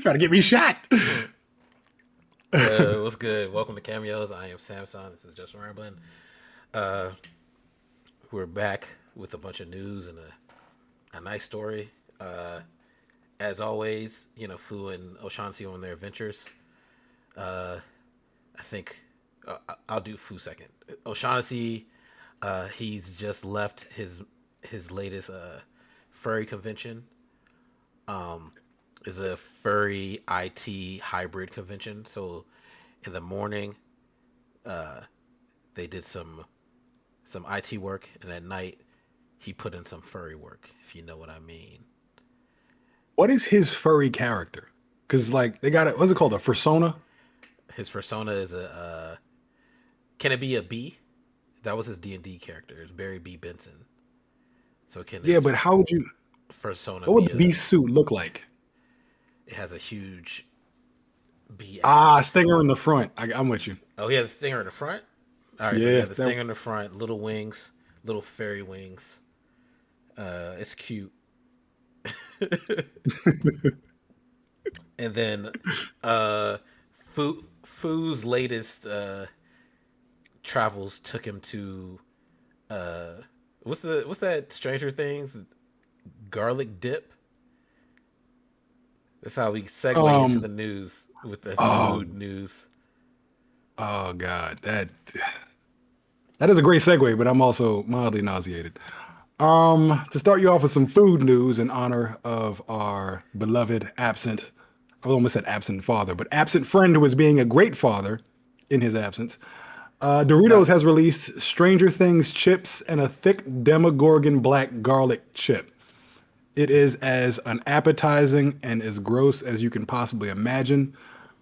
Trying to get me shot. What's good? Welcome to Cameos. I am Samson. This is just rambling. Uh, we're back with a bunch of news and a nice story. As always, Fu and O'Shaughnessy on their adventures. Uh, I think I'll do Fu second. O'Shaughnessy, he's just left his latest furry convention. Is a furry IT hybrid convention. So in the morning, they did some IT work, and at night he put in some furry work. If you know what I mean. What is his furry character? Because like they got it. What's it called? A fursona? His persona is a can it be a B? That was his D&D character. It's Barry B. Benson. So can Yeah, his but how would you? persona What would be the a? beast suit look like? It has a huge B Ah, ass. stinger in the front. I'm with you. Oh, he has a stinger in the front. All right, so he Yeah, has the that, stinger in the front, little wings, little fairy wings. It's cute. And then Fu's latest travels took him to uh what's that Stranger Things garlic dip? That's how we segue into um. the news with the Oh. food news. Oh God. That is a great segue, but I'm also mildly nauseated. To start you off with some food news in honor of our beloved absent, I almost said absent father, but absent friend who is being a great father in his absence. Doritos Not has released Stranger Things chips and a thick Demogorgon black garlic chip. It is as unappetizing and as gross as you can possibly imagine.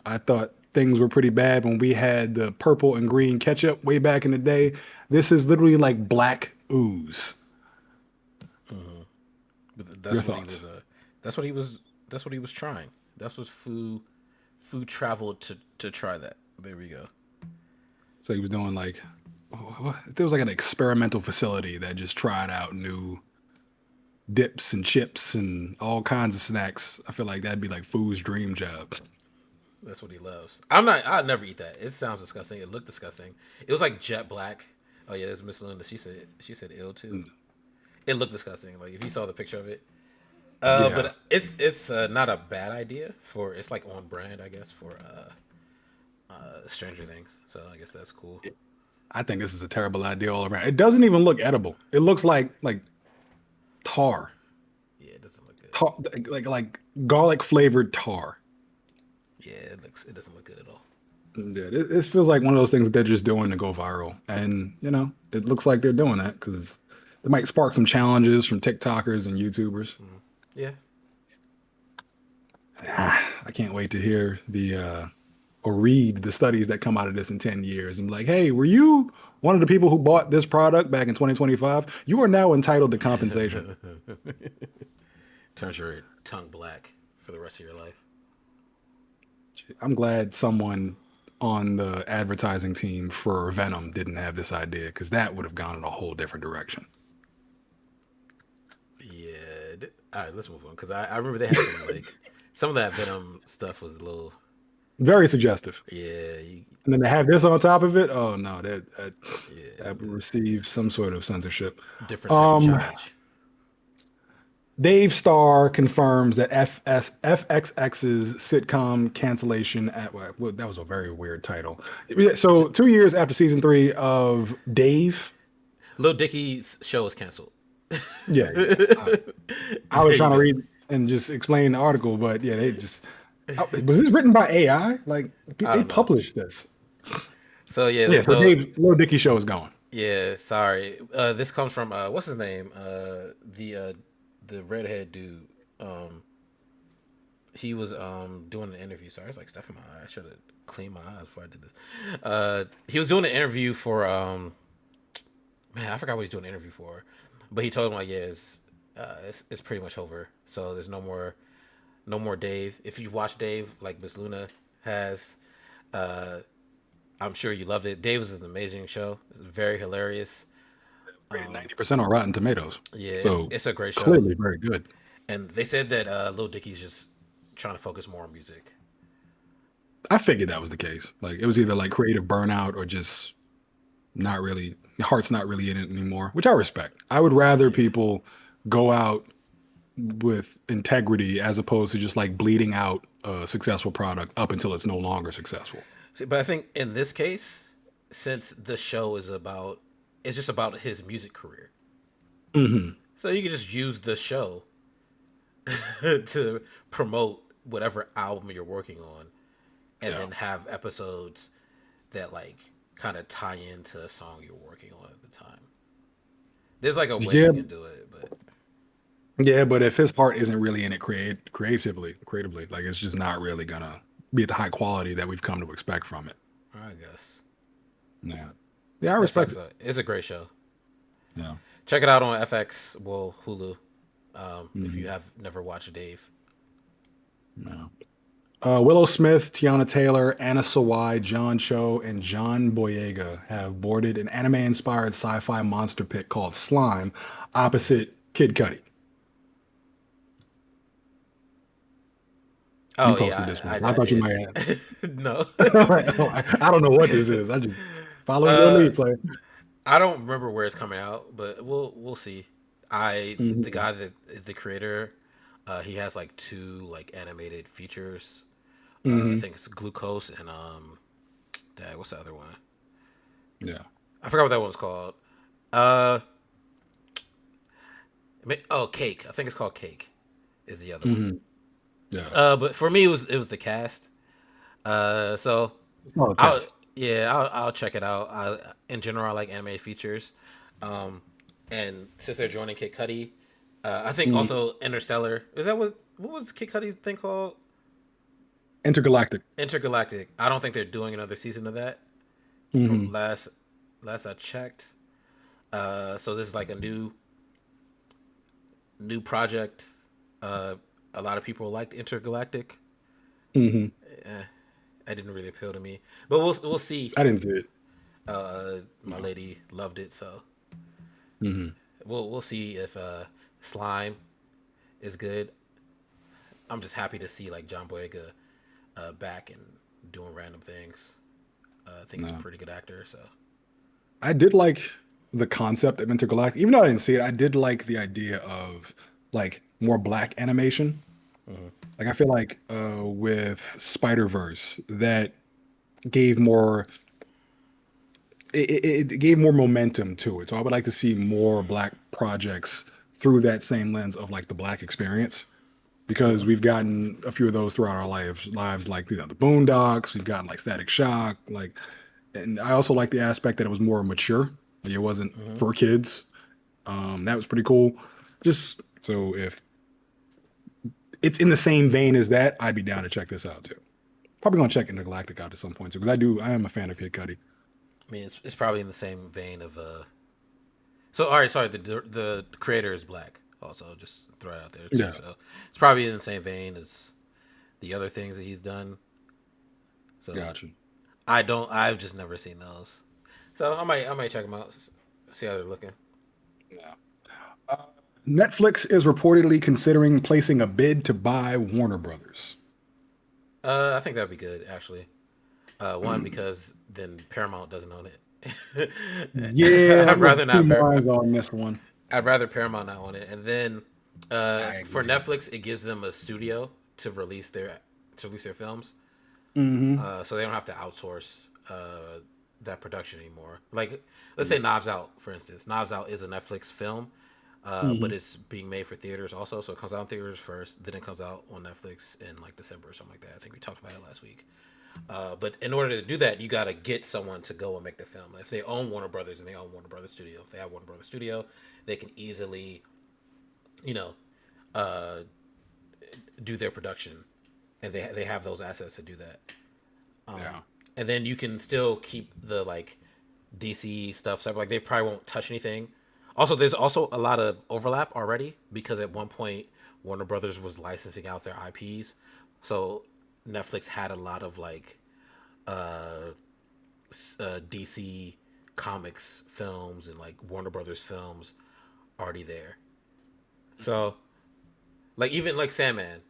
I thought things were pretty bad when we had the purple and green ketchup way back in the day. This is literally like black ooze. but Your that's what he thoughts? was that's what he was that's what he was trying. That's what Fu traveled to try that. There we go. So he was doing like, there was like an experimental facility that just tried out new dips and chips and all kinds of snacks. I feel like that'd be like food's dream job. That's what he loves. I'd never eat that. It sounds disgusting. It looked disgusting. It was like jet black. Oh yeah, there's Miss Linda. She said ill too. It looked disgusting. Like if you saw the picture of it. Yeah, But it's not a bad idea for it's like on brand, I guess, for Stranger Things. So I guess that's cool. I think this is a terrible idea all around. It doesn't even look edible. It looks like tar, Yeah, it doesn't look good. tar like garlic flavored tar. Yeah, it doesn't look good at all. Yeah, this feels like one of those things that they're just doing to go viral, and it looks like they're doing that because it might spark some challenges from TikTokers and YouTubers. Yeah. I can't wait to hear the or read the studies that come out of this in 10 years and be like, hey, were you one of the people who bought this product back in 2025? You are now entitled to compensation. Turns your tongue black for the rest of your life. I'm glad someone on the advertising team for Venom didn't have this idea because that would have gone in a whole different direction. Yeah. All right, let's move on because I remember they had some of that Venom stuff was a little Very suggestive. yeah And then to have this on top of it, oh no, yeah that would receive some sort of censorship. different type of Um, charge. Dave Starr confirms that FXX's sitcom cancellation well, that was a very weird title. So 2 years after season three of Dave, Lil Dicky's show is canceled. yeah, yeah. I There was you trying to go. read and just explain the article, but yeah, they just was this written by AI? Like I they don't know. published this. So yeah, Yeah, so so Dave's Lil Dicky show is gone. yeah, sorry. This comes from what's his name? The redhead dude. Um, he was doing an interview. Sorry, it's like stuff in my eye. I should have cleaned my eyes before I did this. He was doing an interview for man, I forgot what he's doing an interview for, but he told him like, yeah, it's pretty much over. So there's no more Dave. If you watch Dave, like Miss Luna has, uh, I'm sure you loved it. Dave is an amazing show. It's very hilarious. Rated 90% on Rotten Tomatoes. Yeah, So it's a great show. clearly very good. And they said that Lil Dicky's just trying to focus more on music. I figured that was the case. Like it was either like creative burnout or just not really heart's not really in it anymore, which I respect. I would rather Yeah. people go out with integrity as opposed to just like bleeding out a successful product up until it's no longer successful. See, but I think in this case, since the show is about, it's just about his music career. Hmm. So you can just use the show to promote whatever album you're working on, and Yeah. then have episodes that like kind of tie into a song you're working on at the time. There's like a way Yeah. you can do it, but Yeah, but if his heart isn't really in it creatively, like it's just not really gonna be at the high quality that we've come to expect from it. I guess Yeah. Yeah, I that respect sucks. it. Though. It's a great show. Yeah. Check it out on FX, well Hulu. If you Hmm. have never watched Dave. Yeah. Willow Smith, Tiana Taylor, Anna Sawai, John Cho, and John Boyega have boarded an anime-inspired sci-fi monster pit called Slime opposite Kid Cudi. You Oh posted this yeah, one. I I thought you did. might have. No, I don't know what this is. I just following your uh, lead, player. I don't remember where it's coming out, but we'll see. The Hmm. guy that is the creator, he has like two like animated features. I Hmm. think it's Glucose and dang, what's the other one? Yeah. I forgot what that one's called. Uh, oh, Cake. I think it's called Cake. Is the other one. Hmm. Yeah. But for me, it was the cast. So It's not a I'll test. yeah I'll check it out. In general, I like anime features, and since they're joining Kid Cudi, I think Hmm. also Interstellar. Is that what was Kid Cudi's thing called? Intergalactic. Intergalactic. I don't think they're doing another season of that. From Hmm. last I checked. So this is like a new project. Uh, a lot of people liked Intergalactic. Hmm. It didn't really appeal to me, but we'll see. I didn't see it. My No. lady loved it, so Hmm. we'll see if Slime is good. I'm just happy to see like John Boyega back and doing random things. I think he's a No. pretty good actor. So I did like the concept of intergalactic, even though I didn't see it. I did like the idea of like more black animation. Like I feel like with Spider Verse that gave more it gave more momentum to it. So I would like to see more black projects through that same lens of like the black experience because we've gotten a few of those throughout our lives like the Boondocks. We've gotten like Static Shock, like, and I also like the aspect that it was more mature. Like it wasn't for kids. That was pretty cool. Just so if it's in the same vein as that, I'd be down to check this out too. Probably gonna check Intergalactic out at some point too, because I am a fan of Kid Cudi. I mean, it's probably in the same vein of So all right, sorry. The creator is black. Also, just throw it out there too. Yeah, So it's probably in the same vein as the other things that he's done. So gotcha. I've just never seen those. So I might check them out. See how they're looking. Yeah. Uh, Netflix is reportedly considering placing a bid to buy Warner Brothers. I think that'd be good actually. One because then Paramount doesn't own it. Yeah, I'd I'm of rather two not. minds on this one. I'd rather Paramount not own it. And then I for agree. Netflix, it gives them a studio to release their films, Hmm. so they don't have to outsource that production anymore. Like let's say Knives Out, for instance. Knives Out is a Netflix film, but Hmm. it's being made for theaters also. So it comes out in theaters first, then it comes out on Netflix in like December or something like that. I think we talked about it last week. But in order to do that, you got to get someone to go and make the film. If they own Warner Brothers and they own Warner Brothers Studio, if they have Warner Brothers Studio, they can easily, you know, uh, do their production, and they have those assets to do that. Yeah. And then you can still keep the like DC stuff separate. Like they probably won't touch anything. Also, there's also a lot of overlap already because at one point Warner Brothers was licensing out their IPs, so Netflix had a lot of like DC comics films and like Warner Brothers films already there. So Like even like Sandman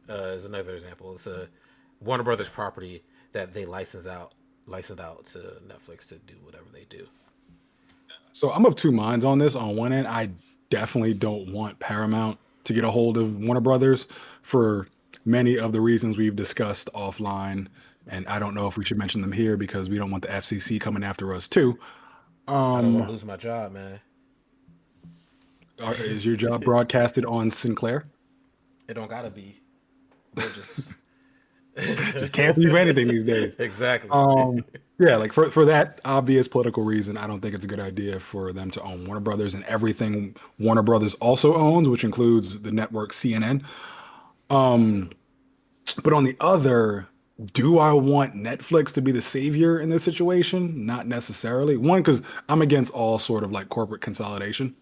is another example. It's a Warner Brothers property that they licensed out to Netflix to do whatever they do. So I'm of two minds on this. On one end, I definitely don't want Paramount to get a hold of Warner Brothers for many of the reasons we've discussed offline. And I don't know if we should mention them here because we don't want the FCC coming after us too. I don't want Um, to lose my job, man. is your job broadcasted on Sinclair? It don't gotta be. They'll just Just cancel you for anything these days. exactly. Um, yeah, like for that obvious political reason, I don't think it's a good idea for them to own Warner Brothers and everything Warner Brothers also owns, which includes the network CNN. But on the other, do I want Netflix to be the savior in this situation? Not necessarily. One, because I'm against all sort of like corporate consolidation.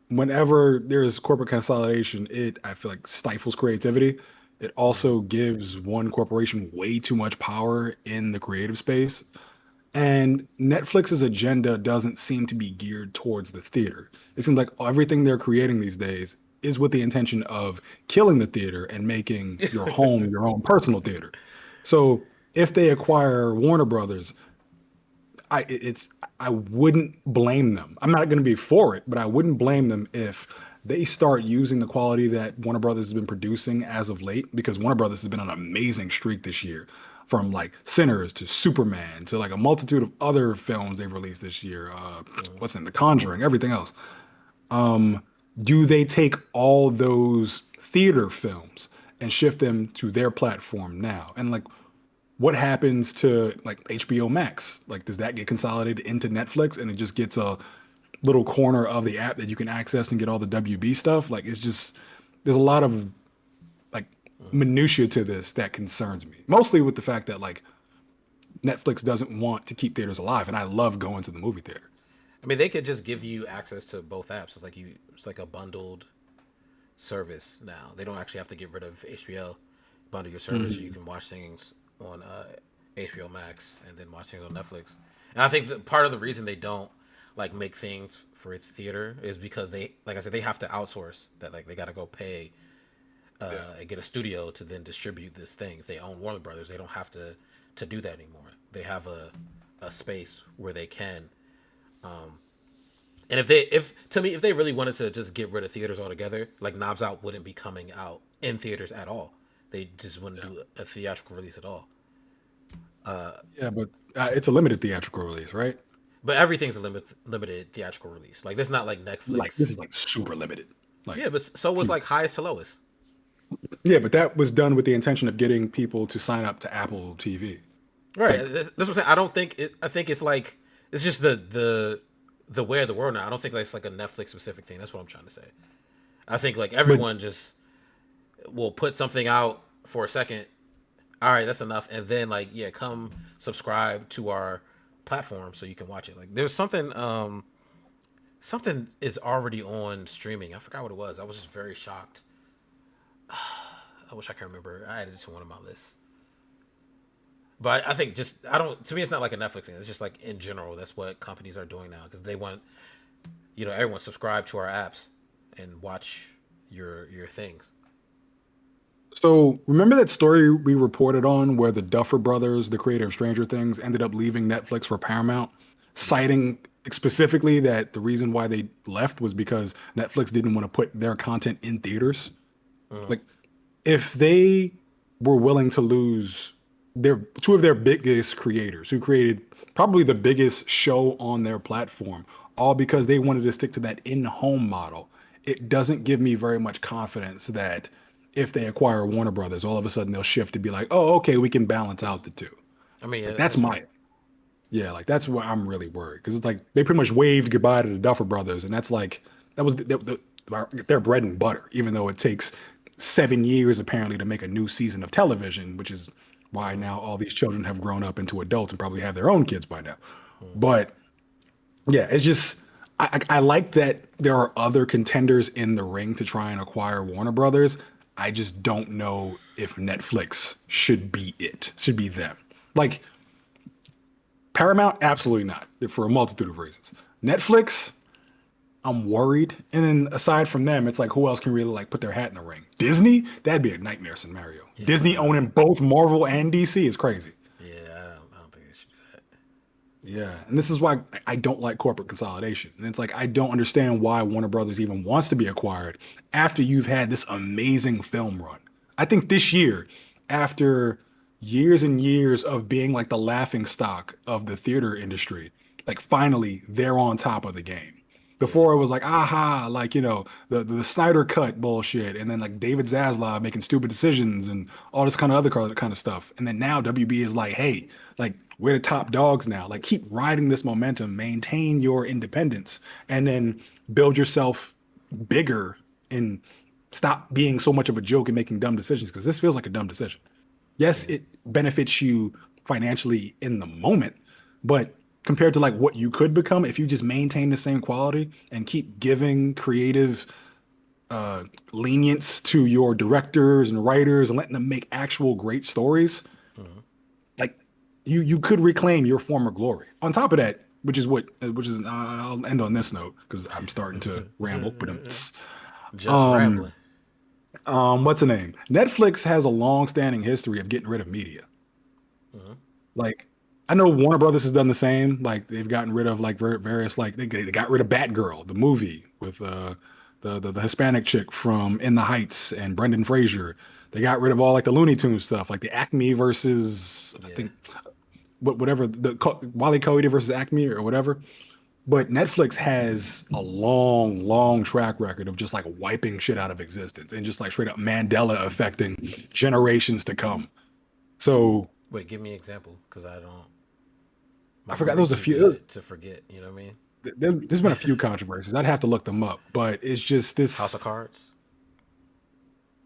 Whenever there's corporate consolidation, it I feel like stifles creativity. It also gives one corporation way too much power in the creative space. And Netflix's agenda doesn't seem to be geared towards the theater. It seems like everything they're creating these days is with the intention of killing the theater and making your home your own personal theater. So if they acquire Warner Brothers, it's I wouldn't blame them. I'm not going to be for it, but I wouldn't blame them if they start using the quality that Warner Brothers has been producing as of late, because Warner Brothers has been on an amazing streak this year, from like Sinners to Superman to like a multitude of other films they've released this year. What's in The Conjuring, everything else. Do they take all those theater films and shift them to their platform now? And like, what happens to like HBO Max? Like, does that get consolidated into Netflix and it just gets a little corner of the app that you can access and get all the WB stuff? Like, it's just there's a lot of like minutia to this that concerns me. Mostly with the fact that like Netflix doesn't want to keep theaters alive, and I love going to the movie theater. I mean, they could just give you access to both apps. It's like a bundled service now. They don't actually have to get rid of HBO. Bundle your service, so you can watch things on HBO Max and then watch things on Netflix. And I think that part of the reason they don't like make things for theater is because they, like I said, they have to outsource that. Like they got to go pay Yeah. and get a studio to then distribute this thing. If they own Warner Brothers, they don't have to do that anymore. They have a space where they can. And if to me, if they really wanted to just get rid of theaters altogether, like Knives Out wouldn't be coming out in theaters at all. They just wouldn't Yeah. do a theatrical release at all. Yeah, but it's a limited theatrical release, right? But everything's a limited theatrical release. Like that's not like Like this Netflix. is like super limited. Like, Yeah, but so was like Highest to Lowest. yeah, but that was done with the intention of getting people to sign up to Apple TV. Right. Like, That's what I'm saying. I don't think it. I think it's like it's just the way of the world now. I don't think that's like a Netflix specific thing. That's what I'm trying to say. I think like but everyone just will put something out for a second. All right, that's enough, and then like yeah, come subscribe to our platform so you can watch it. Like there's something is already on streaming. I forgot what it was. I was just very shocked. I wish I could remember. I added it to one of my lists. But I think just I don't. To me, it's not like a Netflix thing. It's just like in general, that's what companies are doing now because they want everyone subscribe to our apps and watch your things. so remember that story we reported on where the Duffer Brothers, the creator of Stranger Things, ended up leaving Netflix for Paramount, Yeah. citing specifically that the reason why they left was because Netflix didn't want to put their content in theaters. Uh-huh. Like, if they were willing to lose their two of their biggest creators who created probably the biggest show on their platform, all because they wanted to stick to that in-home model, it doesn't give me very much confidence that if they acquire Warner Brothers, all of a sudden they'll shift to be like, oh, okay, we can balance out the two. I mean, Like, yeah, that's that's fair. my yeah, like that's where I'm really worried because it's like they pretty much waved goodbye to the Duffer Brothers, and that's like that was their bread and butter. Even though it takes 7 years apparently to make a new season of television, which is why Uh-huh. now all these children have grown up into adults and probably have their own kids by now. Uh-huh. But yeah, it's just I like that there are other contenders in the ring to try and acquire Warner Brothers. I just don't know if Netflix should be it, should be them. Like Paramount, absolutely not, for a multitude of reasons. Netflix, I'm worried. And then aside from them, it's like who else can really like put their hat in the ring? Disney? That'd be a nightmare scenario. Yeah, Disney nah. owning both Marvel and DC is crazy. Yeah, I don't think they should do that. Yeah, and this is why I don't like corporate consolidation. And it's like I don't understand why Warner Brothers even wants to be acquired after you've had this amazing film run. I think this year, after years and years of being like the laughing stock of the theater industry, like finally they're on top of the game. Yeah, Before it was like, aha, like, the Snyder cut bullshit, and then like David Zaslav making stupid decisions and all this kind of stuff. And then now WB is like, hey, like we're the top dogs now. Like keep riding this momentum, maintain your independence, and then build yourself bigger and stop being so much of a joke and making dumb decisions because this feels like a dumb decision. Yes, yeah, it benefits you financially in the moment, but compared to like what you could become if you just maintain the same quality and keep giving creative lenience to your directors and writers and letting them make actual great stories, hmm, like you could reclaim your former glory. On top of that, which is I'll end on this note because I'm starting to ramble. But just rambling. what's the name? Netflix has a long-standing history of getting rid of media. Hmm. Like I know Warner Brothers has done the same. Like they've gotten rid of like various like they got rid of Batgirl, the movie with the Hispanic chick from In the Heights and Brendan Fraser. They got rid of all like the Looney Tunes stuff, like the Acme versus I Yeah, think whatever Wally Coyote versus Acme or whatever. But Netflix has a long, long track record of just like wiping shit out of existence and just like straight up Mandela affecting generations to come. So wait, give me an example because I don't. My I forgot there was memory's a too few. good to forget. You know what I mean? There's been a few controversies. I'd have to look them up, but it's just House this. of Cards.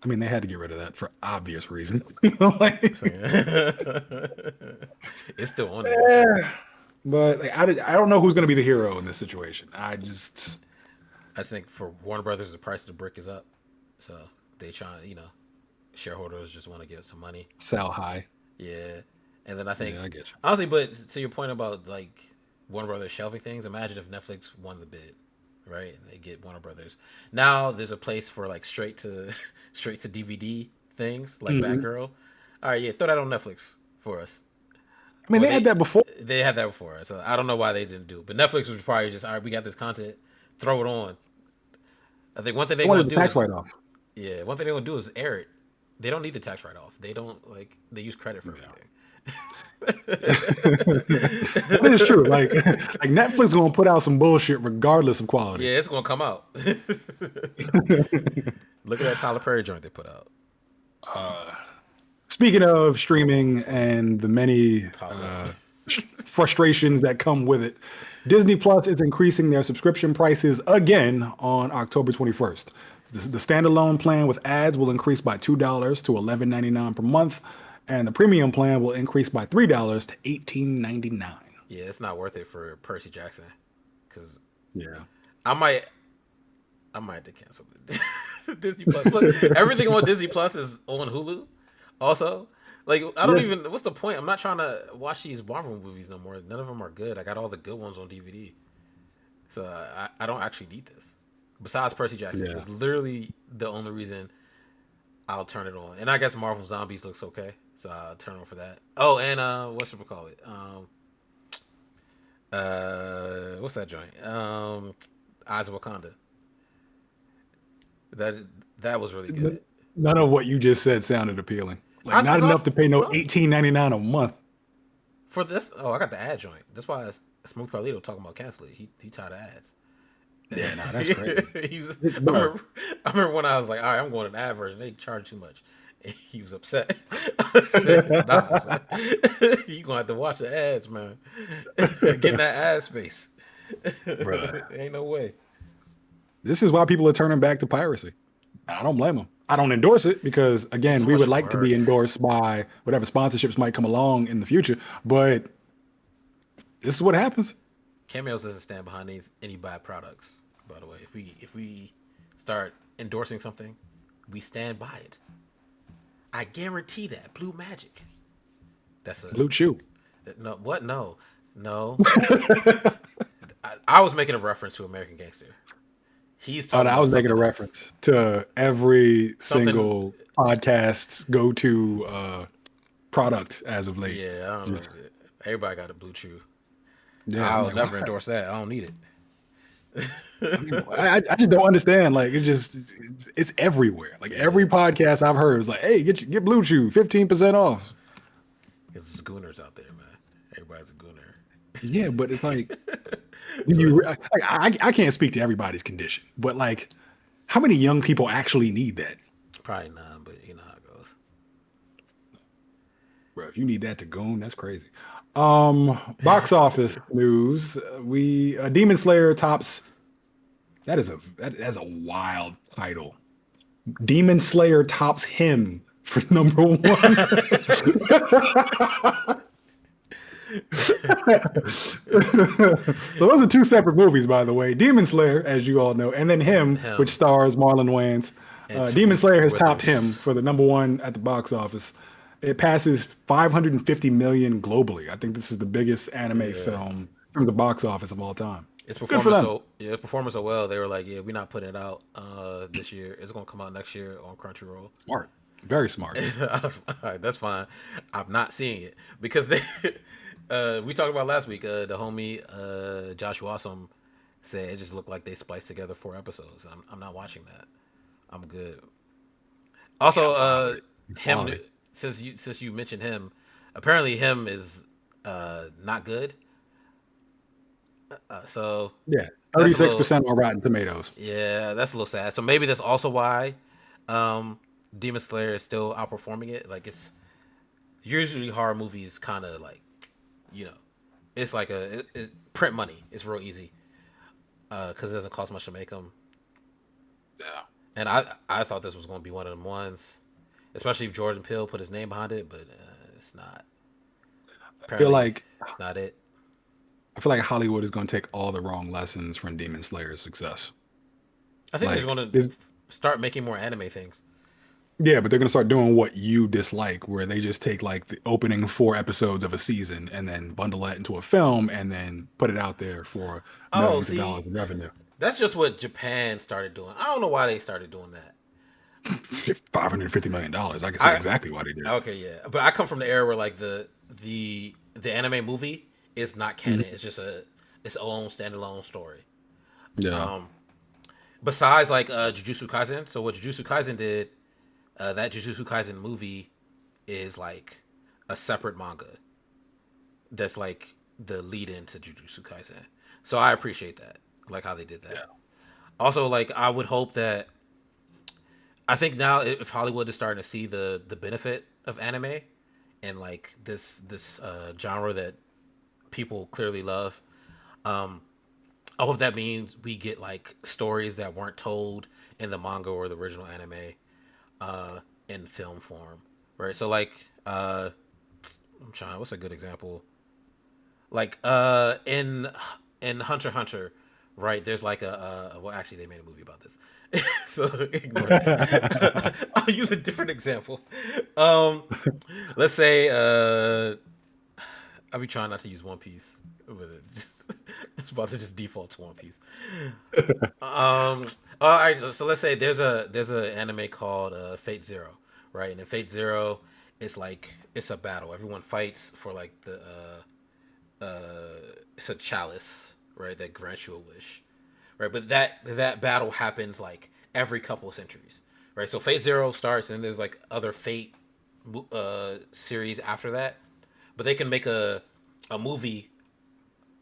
I mean, they had to get rid of that for obvious reasons. You know, like, Saying it's still on there. but like, I don't know who's going to be the hero in this situation. I just I just think for Warner Brothers, the price of the brick is up, so they trying. Shareholders just want to get some money. sell high. Yeah, and then I think Yeah, I get you. honestly, but to your point about like Warner Brothers shelving things, imagine if Netflix won the bid, right? And they get Warner Brothers. Now there's a place for like straight to straight to DVD things like Hmm. Batgirl. All right, yeah, throw that on Netflix for us. I mean, Or they had that before. they had that before, so I don't know why they didn't do it. But Netflix was probably just all right. We got this content, throw it on. I think one thing They they're wanted gonna the do tax is write off. yeah, one thing they're gonna do is air it. They don't need the tax write off. They don't like they use credit for Yeah. everything. I mean, it's true. Like Netflix gonna put out some bullshit regardless of quality. Yeah, it's gonna come out. Look at that Tyler Perry joint they put out. Speaking of streaming and the many Pop up. frustrations that come with it, Disney Plus is increasing their subscription prices again on October 21st. The standalone plan with ads will increase by $2 to $11.99 per month, and the premium plan will increase by $3 to $18.99. Yeah, it's not worth it for Percy Jackson because Yeah. I might I might have to cancel it. Disney Plus. But everything on Disney Plus is on Hulu. Also, like I don't Yeah. even. What's the point? I'm not trying to watch these Marvel movies no more. None of them are good. I got all the good ones on DVD, so I don't actually need this. Besides Percy Jackson, Yeah. it's literally the only reason I'll turn it on. And I guess Marvel Zombies looks okay, so I'll turn on for that. Oh, and what should we call it? What's that joint? Eyes of Wakanda. That that was really good. None of what you just said sounded appealing. Like Eyes of not enough Wakanda, to pay no bro. $18.99 a month. For this, oh, I got the ad joint. That's why Smooth Carlito talking about canceling it. He tired of ads. Yeah, nah, that's crazy. he was. Bro, I remember when I was like, all right, I'm going to the ad version. They charge too much. And he was upset. I said, nah, son. You gonna have to watch the ads, man. Get in that ad space. brother. Ain't no way. This is why people are turning back to piracy. I don't blame them. I don't endorse it because, It's again, so we would much like to be work. endorsed by whatever sponsorships might come along in the future. But this is what happens. Cameos doesn't stand behind any bad products. By the way, if we start endorsing something, we stand by it. I guarantee that. Blue Magic. That's a Blue Chew. no. What? No, no. I was making a reference to American Gangster. He's Oh, talking I about was making a something else. reference to every Something. single podcast's go-to product as of late. Yeah, I don't know. Just Everybody got a Blue Chew. yeah, I'm I'll like, never what? endorse that. I don't need I mean, it. I just don't understand. Like, it's everywhere. Like Yeah, every podcast I've heard is like, hey, get Blue Chew, 15% off. it's gooners out there, man. Everybody's a gooner. Yeah, but it's like, do So you? I can't speak to everybody's condition, but like, how many young people actually need that? probably none, but you know how it goes. Bro, if you need that to goon, that's crazy. Box office news. We Demon Slayer tops. That's a wild title. Demon Slayer tops him for number one. So those are two separate movies, by the way. Demon Slayer, as you all know, and then And then him, which him stars Marlon Wayans. and Demon Tariq Slayer has topped him Withers. for the number one at the box office. It passes 550 million globally. I think this is the biggest anime Yeah, film from the box office of all time. it's Good for performing them. so yeah, it's performing so well. They were like, yeah, we're not putting it out this year. It's gonna come out next year on Crunchyroll. Smart. Very smart. I was, all right, that's fine. I'm not seeing it because they, we talked about last week. The homie Josh Awesome said it just looked like they spliced together 4 episodes. I'm not watching that. I'm good. Yeah, Also, I'm fine with it. It's him quality. since you mentioned him, apparently him is not good. So Yeah. that's a little 36% on Rotten Tomatoes. yeah, that's a little sad. So maybe that's also why um, Demon Slayer is still outperforming it. Like it's usually horror movies kind of like you know it's like print money. It's real easy because it doesn't cost much to make them. Yeah. And I thought this was going to be one of them ones, especially if Jordan Peele put his name behind it, but it's not. I feel Apparently, like it's not it. I feel like Hollywood is going to take all the wrong lessons from Demon Slayer's success. I think they're just Like, going to this, start making more anime things. yeah, but they're going to start doing what you dislike, where they just take like the opening four episodes of a season and then bundle that into a film and then put it out there for Oh, millions of dollars see, in revenue. that's just what Japan started doing. I don't know why they started doing that. $550 million. I can say I exactly why they did it. Okay, yeah, but I come from the era where like the anime movie is not canon. Mhm. It's just its own standalone story. Yeah. Besides like Jujutsu Kaisen. So what Jujutsu Kaisen did, that Jujutsu Kaisen movie is like a separate manga that's like the lead into Jujutsu Kaisen. So I appreciate that, like how they did that. Yeah. Also, like I would hope that I think now if Hollywood is starting to see the benefit of anime and like this genre that people clearly love, I hope that means we get like stories that weren't told in the manga or the original anime in film form, right? So like I'm trying. What's a good example? Like in Hunter x Hunter, right? There's like well, actually they made a movie about this, so ignore that. I'll use a different example. Um, let's say I'll be trying not to use One Piece, but it's about to just default to One Piece. All right. So let's say there's a anime called Fate Zero, right? And in Fate Zero, it's like it's a battle. Everyone fights for like the it's a chalice, right? That grants you a wish, right? But that battle happens like every couple of centuries, right? So Fate Zero starts, and there's like other Fate series after that, but they can make a movie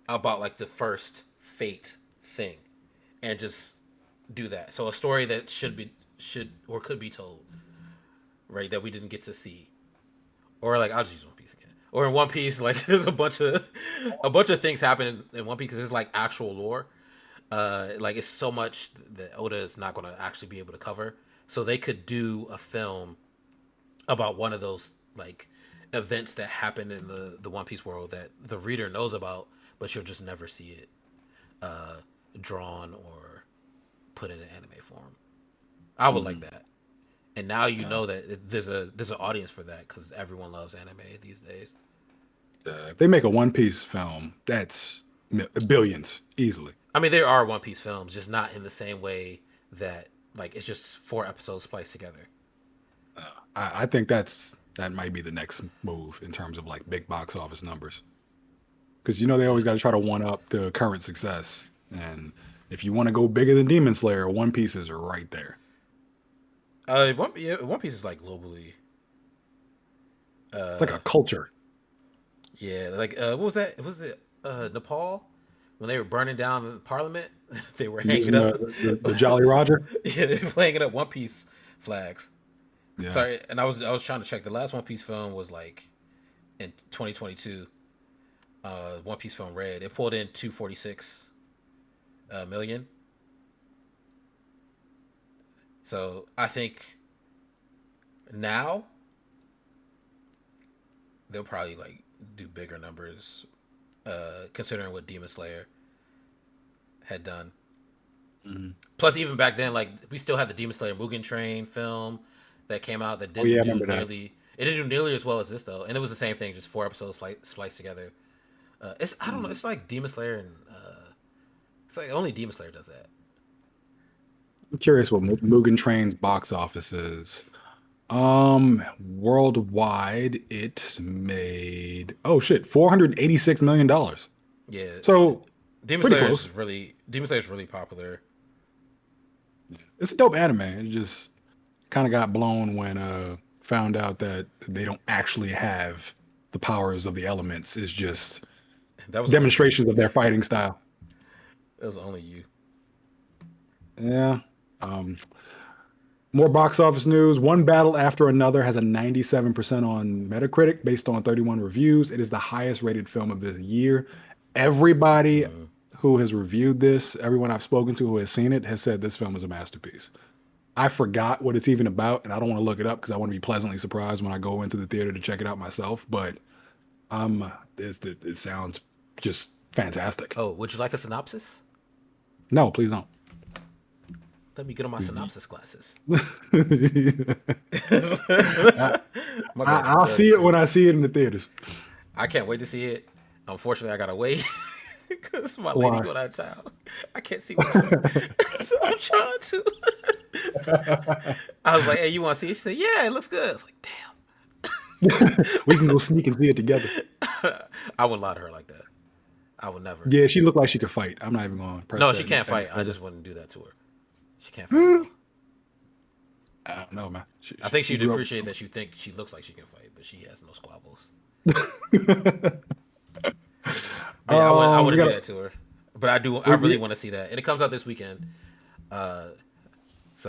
about like the first Fate thing, and just do that. So a story that should or could be told, right? That we didn't get to see, or like I'll just use One Piece again. Or in One Piece, like there's a bunch of things happen in One Piece because it's like actual lore. Like it's so much that Oda is not going to actually be able to cover. So they could do a film about one of those like events that happen in the One Piece world that the reader knows about, but you'll just never see it drawn or put in an anime form. I would like Mhm. that. And now you Yeah. know that there's an audience for that because everyone loves anime these days. If they make a One Piece film, that's Billions easily. I mean, there are One Piece films, just not in the same way that like it's just 4 episodes spliced together. I think that might be the next move in terms of like big box office numbers. Because they Yeah. always got to try to one up the current success. And if you want to go bigger than Demon Slayer, One Pieces are right there. One Piece is like globally. It's like Uh, a culture. yeah, like what was that? Was it Nepal when they were burning down the parliament? They were hanging Using up. the Jolly Roger. Yeah, they were hanging up One Piece flags. Yeah. Sorry, and I was trying to check. The last One Piece film was like in 2022. One Piece film Red. It pulled in 246 million. So I think now they'll probably like do bigger numbers, considering what Demon Slayer had done. Mhm. Plus, even back then, like we still had the Demon Slayer Mugen Train film that came out that Oh yeah, didn't I do remember that. nearly. It didn't do nearly as well as this though, and it was the same thing, just 4 episodes spliced together. It's I don't know. Mhm. It's like Demon Slayer and it's like only Demon Slayer does that. I'm curious what Mugen Train's box office is. Worldwide, it made $486 million. Yeah, So Demon pretty Slayer close. is really Demon Slayer is really popular. It's a dope anime. It just kind of got blown when found out that they don't actually have the powers of the elements. It's just That was only you. demonstrations of their fighting style. That was only you. Yeah. Um, More box office news. One Battle After Another has a 97% on Metacritic based on 31 reviews. It is the highest rated film of the year. Everybody Mm. who has reviewed this, everyone I've spoken to who has seen it, has said this film is a masterpiece. I forgot what it's even about, and I don't want to look it up because I want to be pleasantly surprised when I go into the theater to check it out myself. But it sounds just fantastic. Oh, would you like a synopsis? No, please don't. Let me get on my synopsis glasses. I, My glasses I'll see dirty it when too. I see it in the theaters. I can't wait to see it. Unfortunately, I gotta wait because my lady Why? going out of town. I can't see without her, so I'm trying to. I was like, "Hey, you want to see it?" She said, "Yeah, it looks good." I was like, We can go sneak and see it together. "Damn." I wouldn't lie to her like that. I would never. Yeah, she looked like she could fight. I'm not even going to press No, that she can't any fight. I further. just wouldn't do that to her. She can't fight at all. I don't know, man. She, I she, think she she'd grew appreciate that you think she looks like she can fight, but she has no squabbles. up. But yeah, I We wouldn't do got that to her. But I do. I really we, want to see that, and it comes out this weekend. So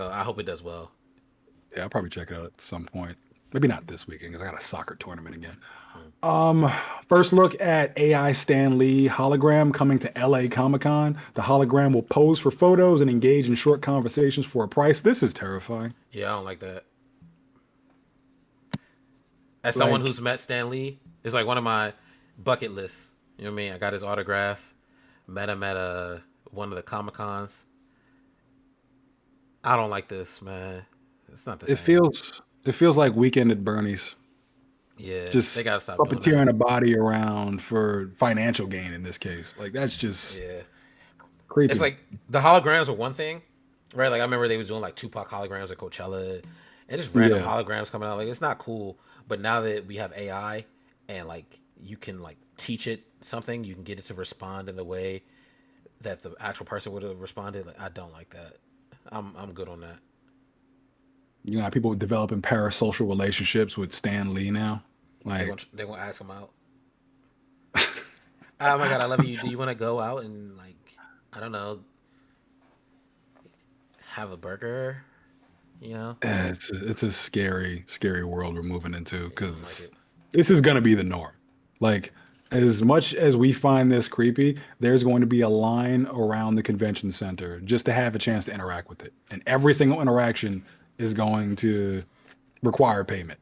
I hope it does well. yeah, I'll probably check it out at some point. Maybe not this weekend because I got a soccer tournament again. Hmm. First look at AI Stan Lee hologram coming to LA Comic Con. The hologram will pose for photos and engage in short conversations for a price. This is terrifying. Yeah, I don't like that. As someone Like, who's met Stan Lee, it's like one of my bucket lists. You know what I mean? I got his autograph. Met him at one of the Comic Cons. I don't like this, man. It's not the it same. feels it feels like Weekend at Bernie's. Yeah, they Just gotta stop doing that. puppeteering a body around for financial gain in this case. Like that's just Yeah, it's creepy. like the holograms were one thing, right? Like I remember they was doing like Tupac holograms at Coachella, and just random Yeah. holograms coming out. Like it's not cool. But now that we have AI and like you can like teach it something, you can get it to respond in the way that the actual person would have responded. Like I don't like that. I'm good on that. People developing parasocial relationships with Stan Lee now. Like, They gonna ask him out. Oh my god, I love you. Do you want to go out and like I don't know, have a burger? You know, it's a scary, scary world we're moving into yeah, I don't like because it. this is gonna be the norm. Like, as much as we find this creepy, there's going to be a line around the convention center just to have a chance to interact with it. And every single interaction is going to require payment.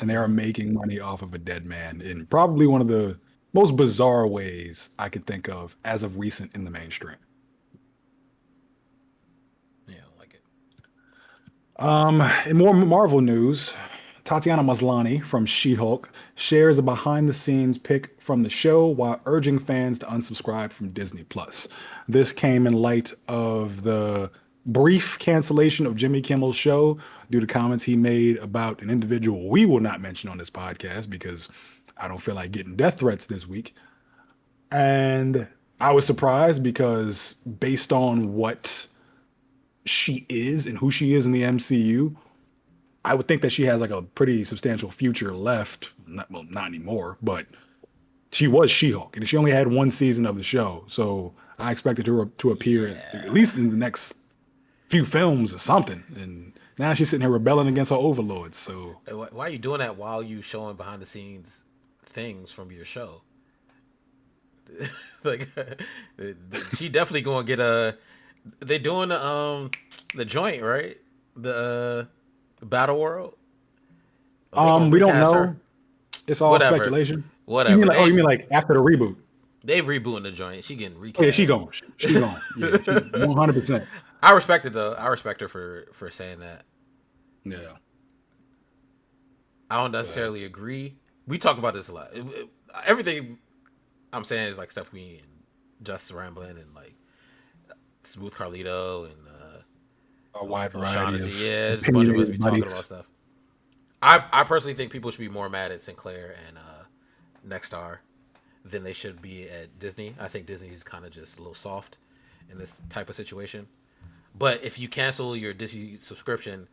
And they are Hmm. making money off of a dead man in probably one of the most bizarre ways I could think of as of recent in the mainstream. Yeah, I don't like it. In more Marvel news, Tatiana Maslany from She-Hulk shares a behind-the-scenes pic from the show while urging fans to unsubscribe from Disney Plus. This came in light of the brief cancellation of Jimmy Kimmel's show due to comments he made about an individual we will not mention on this podcast because I don't feel like getting death threats this week. And I was surprised because based on what she is and who she is in the MCU, I would think that she has like a pretty substantial future left. Not, well, not anymore, but she was She-Hulk, and she only had one season of the show, so I expected her to appear at Yeah. least in the next few films or something. And now she's sitting here rebelling against her overlords. So Why are you doing that while you showing behind the scenes things from your show? Like, she definitely gonna get a. They doing the joint, right? The Battle World. Are they gonna we don't recast her? know. It's all Whatever, speculation. You mean whatever. like, oh, you mean like after the reboot? They rebooting the joint. She getting Oh yeah, she recast. gone. She gone. Yeah, she 100%. I respect it though. I respect her for saying that. Yeah. I don't But necessarily agree. We talk about this a lot. Everything I'm saying is like stuff we and Just Rambling and like Smooth Carlito and a wide variety O'Shaughnessy. of Yeah, there's a bunch of us be opinionated talking about buddies. stuff. I personally think people should be more mad at Sinclair and Nexstar than they should be at Disney. I think Disney's kind of just a little soft in this type of situation. But if you cancel your Disney subscription,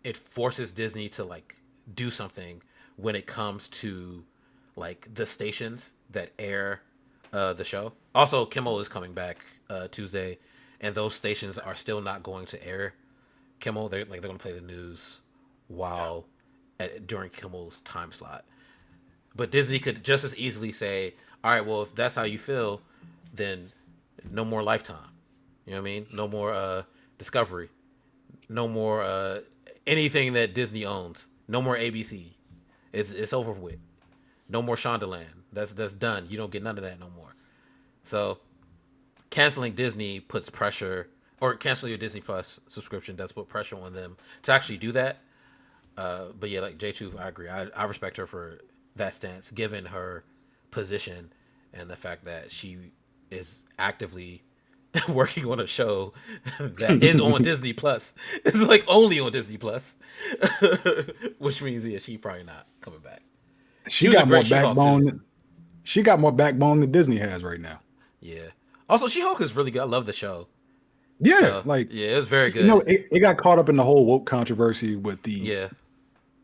it forces Disney to like do something when it comes to like the stations that air the show. Also, Kimmel is coming back Tuesday, and those stations are still not going to air Kimmel. They're going to play the news while during Kimmel's time slot. But Disney could just as easily say, "All right, well, if that's how you feel, then no more Lifetime. You know what I mean? No more Discovery. No more anything that Disney owns. No more ABC. It's over with. No more Shondaland. That's done. You don't get none of that no more." So canceling Disney puts pressure, or canceling your Disney Plus subscription does put pressure on them to actually do that. But yeah, like J2, I agree. I respect her for that stance, given her position and the fact that she is actively working on a show that is on Disney Plus. It's like only on Disney Plus, which means yeah, she probably not coming back. She She was a got more great She-Hulk too. backbone. She got more backbone than Disney has right now. Yeah. Also, She-Hulk is really good. I love the show. Yeah, So like yeah, it was very good. it got caught up in the whole woke controversy with the Yeah.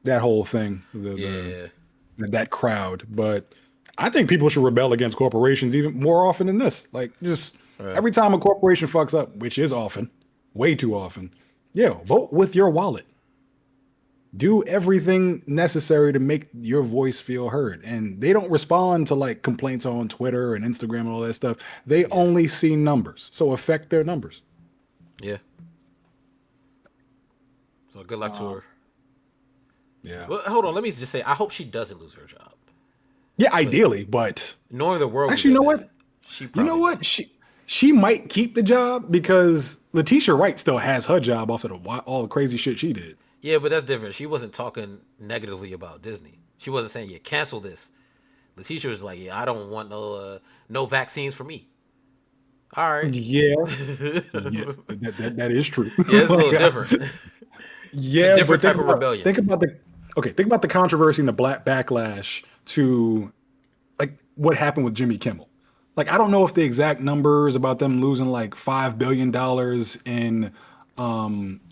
that whole thing, Yeah. that crowd. But I think people should rebel against corporations even more often than this. Like just Yeah. every time a corporation fucks up, which is often, way too often, yeah, vote with your wallet. Do everything necessary to make your voice feel heard. And they don't respond to like complaints on Twitter and Instagram and all that stuff. They Yeah. only see numbers. So affect their numbers. Yeah. So good luck to her. Yeah. Well, hold on. Let me just say, I hope she doesn't lose her job. Yeah, But ideally, but knowing the world we actually, you know live what? in, she You know probably what? won't. She might keep the job because Letitia Wright still has her job off of all the crazy shit she did. Yeah, but that's different. She wasn't talking negatively about Disney. She wasn't saying, "Yeah, cancel this." The teacher was like, "Yeah, I don't want no vaccines for me." All right. Yeah, Yeah, yes, that is true. it's a little Like, different. It's a yeah, but different type of rebellion. think about the controversy and the black backlash to like what happened with Jimmy Kimmel. Like I don't know if the exact numbers about them losing like $5 billion in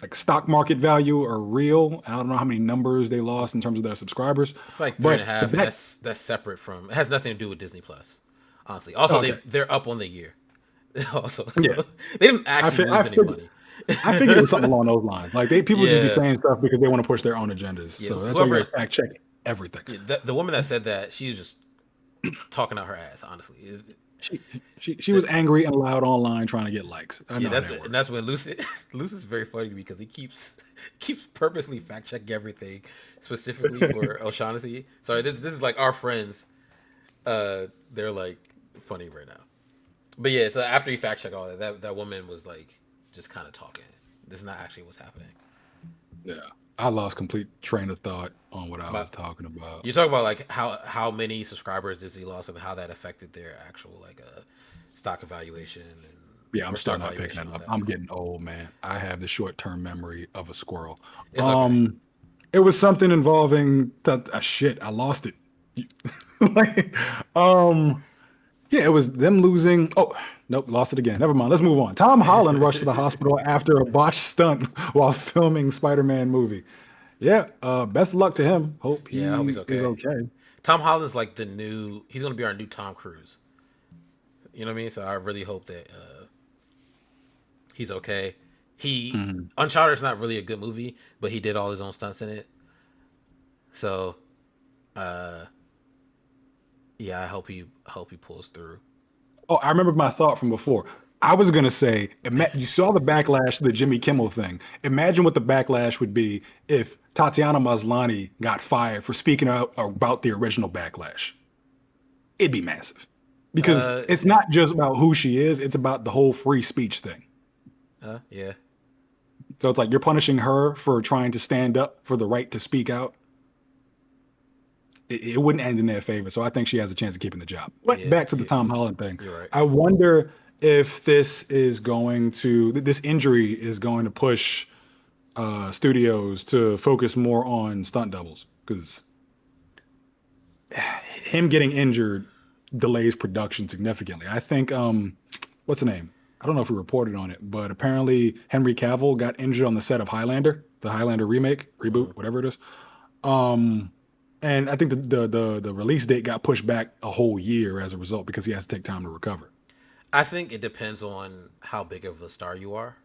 like stock market value are real. I don't know how many numbers they lost in terms of their subscribers, It's like three and a but the half, and back that's separate from. It has nothing to do with Disney Plus. Honestly, also okay, they're up on the year. Also, yeah, so they didn't I actually fi- I lose any figured money. I figured it was something along those lines. Like people just be Yeah, saying stuff because they want to push their own agendas. yeah. So that's why you got Whoever, to fact check everything. yeah, the woman that said that, she was just talking out her ass. Honestly, She she was angry and loud online trying to get likes. I yeah, know how that and works. that's when Lucy Lucy's very funny to me because he keeps purposely fact checking everything specifically for O'Shaughnessy. Sorry, this is like our friends. They're like funny right now. But yeah, so after he fact checked all that woman was like just kind of talking. This is not actually what's happening. Yeah. I lost complete train of thought on what I My was talking about. You talk about like how many subscribers Disney lost and how that affected their actual like stock evaluation and Yeah, I'm or still stock not picking valuation it and all up. that. I'm getting old, man. I have the short term memory of a squirrel. It's okay. Um, it was something involving shit. I lost it. like, um, yeah, it was them losing. Oh, nope, lost it again. Never mind. Let's move on. Tom Holland rushed to the hospital after a botched stunt while filming Spider-Man movie. Yeah, best of luck to him. Hope Yeah, I hope he's he is okay. okay. Tom Holland's like the new. He's gonna be our new Tom Cruise. You know what I mean? So I really hope that he's okay. He Mhm. Uncharted's not really a good movie, but he did all his own stunts in it. So yeah, I hope he pulls through. Oh, I remember my thought from before. I was gonna say, you saw the backlash to the Jimmy Kimmel thing. Imagine what the backlash would be if Tatiana Maslany got fired for speaking out about the original backlash. It'd be massive because Uh, it's not just about who she is; it's about the whole free speech thing. yeah. So it's like you're punishing her for trying to stand up for the right to speak out. It wouldn't end in their favor. So I think she has a chance of keeping the job. But Yeah, back to the Tom Holland thing. you're right. I wonder if this injury is going to push studios to focus more on stunt doubles because him getting injured delays production significantly. I think what's the name? I don't know if we reported on it, but apparently Henry Cavill got injured on the set of Highlander, the Highlander remake, reboot, whatever it is. And I think the release date got pushed back a whole year as a result because he has to take time to recover. I think it depends on how big of a star you are,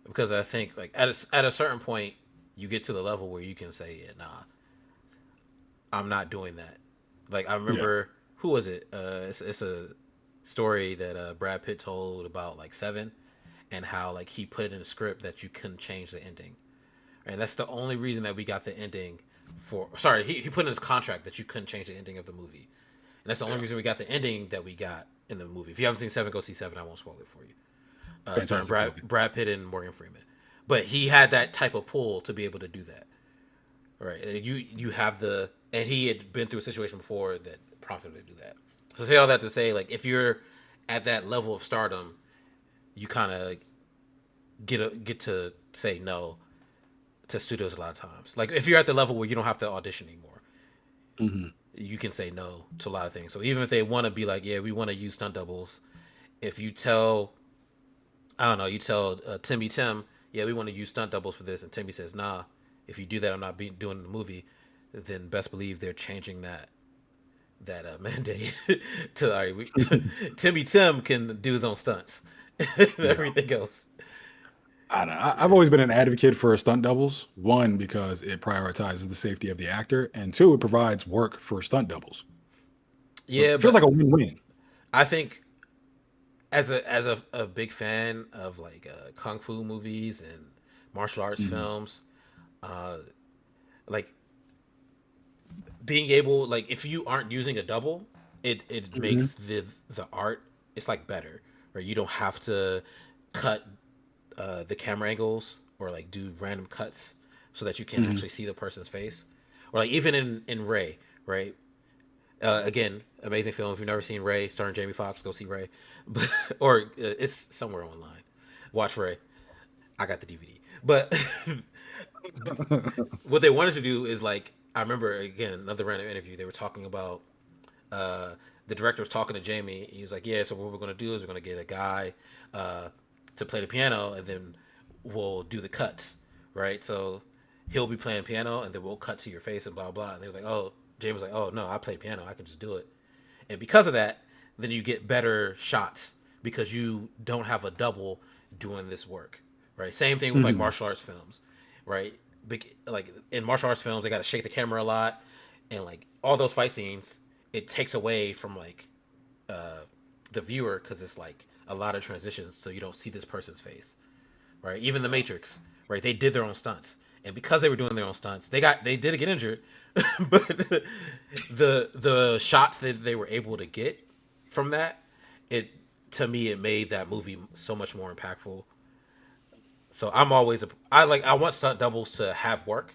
because I think like at a certain point you get to the level where you can say, yeah, nah, I'm not doing that. Like I Yeah. remember who was it? It's a story that Brad Pitt told about like Seven, and how like he put it in a script that you couldn't change the ending, and that's the only reason that we got the ending for. Sorry, he put in his contract that you couldn't change the ending of the movie, and that's the only Yeah. reason we got the ending that we got in the movie. If you haven't seen Seven, go see Seven. I won't spoil it for you. Starring Fantastic movie. Brad Pitt and Morgan Freeman, but he had that type of pull to be able to do that. Right. You have the and he had been through a situation before that prompted him to do that. So say all that to say, like if you're at that level of stardom, you kind of get to say no to studios a lot of times. Like if you're at the level where you don't have to audition anymore, Hmm. you can say no to a lot of things. So even if they want to be like, yeah, we want to use stunt doubles, if you tell I don't know, you tell Timmy Tim, yeah, we want to use stunt doubles for this, and Timmy says, nah, if you do that, I'm not doing the movie. Then best believe they're changing that mandate to all right, Timmy Tim can do his own stunts and Yeah. everything else. I don't know. I've always been an advocate for stunt doubles. One, because it prioritizes the safety of the actor, and two, it provides work for stunt doubles. So it Yeah, feels but like a win-win. I think as a big fan of like kung fu movies and martial arts Hmm. films, like being able like if you aren't using a double, it Hmm. makes the art it's like better, right? You don't have to cut the camera angles or like do random cuts so that you can Hmm. actually see the person's face, or like even in Ray, right? Again, amazing film. If you've never seen Ray, starring Jamie Foxx, go see Ray. But or it's somewhere online. Watch Ray. I got the DVD. But what they wanted to do is like I remember again another random interview. They were talking about the director was talking to Jamie. He was like, "Yeah, so what we're gonna do is we're gonna get a guy uh, to play the piano, and then we'll do the cuts, right? So he'll be playing piano, and then we'll cut to your face and blah blah." And they was like, "Oh," Jamie was like, "Oh no, I play piano. I can just do it." And because of that, then you get better shots because you don't have a double doing this work, right? Same thing with like Hmm. martial arts films, right? Like in martial arts films, they got to shake the camera a lot, and like all those fight scenes, it takes away from like the viewer because it's like a lot of transitions, so you don't see this person's face, right? Even the Matrix, right? They did their own stunts, and because they were doing their own stunts, they did get injured, but the shots that they were able to get from that, it to me it made that movie so much more impactful. So I'm always I want stunt doubles to have work.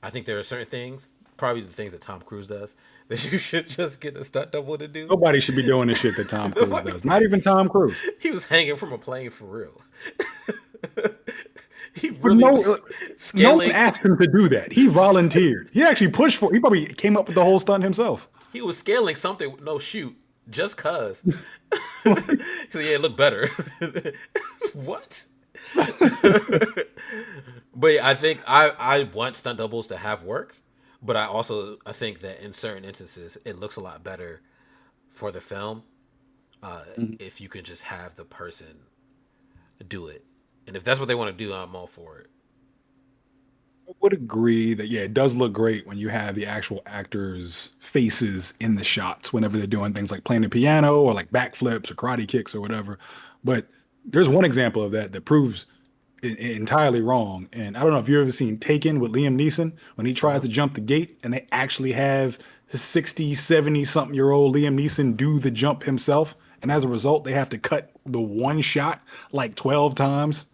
I think there are certain things, probably the things that Tom Cruise does, that you should just get a stunt double to do. Nobody should be doing the shit that Tom Cruise Nobody- does. Not even Tom Cruise. he was hanging from a plane for real. He But really no, was no one scaling. asked him to do that. He volunteered. He actually pushed for. He probably came up with the whole stunt himself. He was scaling something with no shoot, just cause. So yeah, it looked better. What? But yeah, I think I want stunt doubles to have work, but I think that in certain instances it looks a lot better for the film if you can just have the person do it. And if that's what they want to do, I'm all for it. Would agree that yeah, it does look great when you have the actual actors' faces in the shots whenever they're doing things like playing the piano or like backflips or karate kicks or whatever. But there's one example of that that proves entirely wrong. And I don't know if you've ever seen Taken with Liam Neeson when he tries Uh-huh. to jump the gate and they actually have the 60, 70 something year old Liam Neeson do the jump himself. And as a result, they have to cut the one shot like 12 times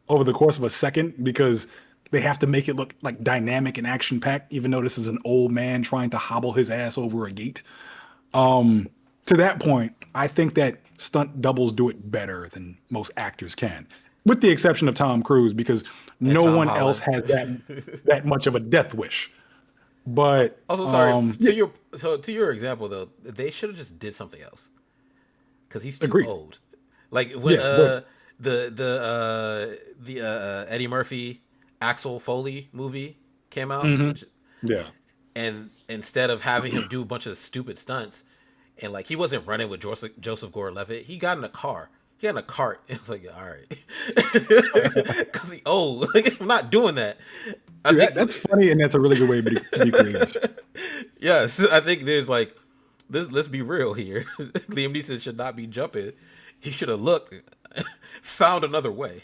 over the course of a second because they have to make it look like dynamic and action packed, even though this is an old man trying to hobble his ass over a gate. To that point, I think that stunt doubles do it better than most actors can, with the exception of Tom Cruise, because And no Tom one else Holland. has that much of a death wish. But Also, sorry yeah, to your example though, they should have just did something else because he's too agreed. old. Like when Yeah, but the Eddie Murphy Axel Foley movie came out, which yeah, and instead of having him do a bunch of stupid stunts, and like he wasn't running with Joseph Gordon-Levitt, he got in a car. He got in a cart. It was like, all right, because he old. Like, I'm not doing that. I see, think, that's funny, and that's a really good way to be creative. yes, I think there's like, let's be real here. Liam Neeson should not be jumping. He should have looked, found another way.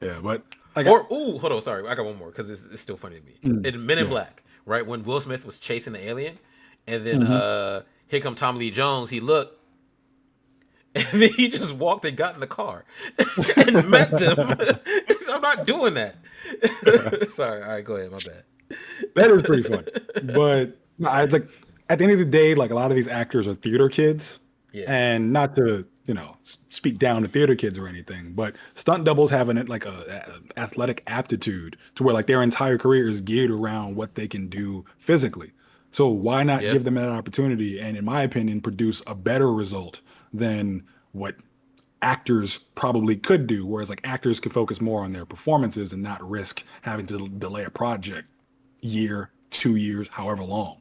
Yeah, but like, Or ooh, hold on, sorry, I got one more because it's still funny to me. In Men in yeah, Black, right when Will Smith was chasing the alien, and then hmm here come Tommy Lee Jones. He looked, and then he just walked and got in the car and met them. So I'm not doing that. Sorry, all right, go ahead. My bad. that is pretty funny. But no, I like at the end of the day, like a lot of these actors are theater kids, Yeah, and not to speak down to theater kids or anything, but stunt doubles have an like a athletic aptitude to where like their entire career is geared around what they can do physically. So why not yeah, give them that opportunity and, in my opinion, produce a better result than what actors probably could do? Whereas like actors can focus more on their performances and not risk having to delay a project year, 2 years, however long.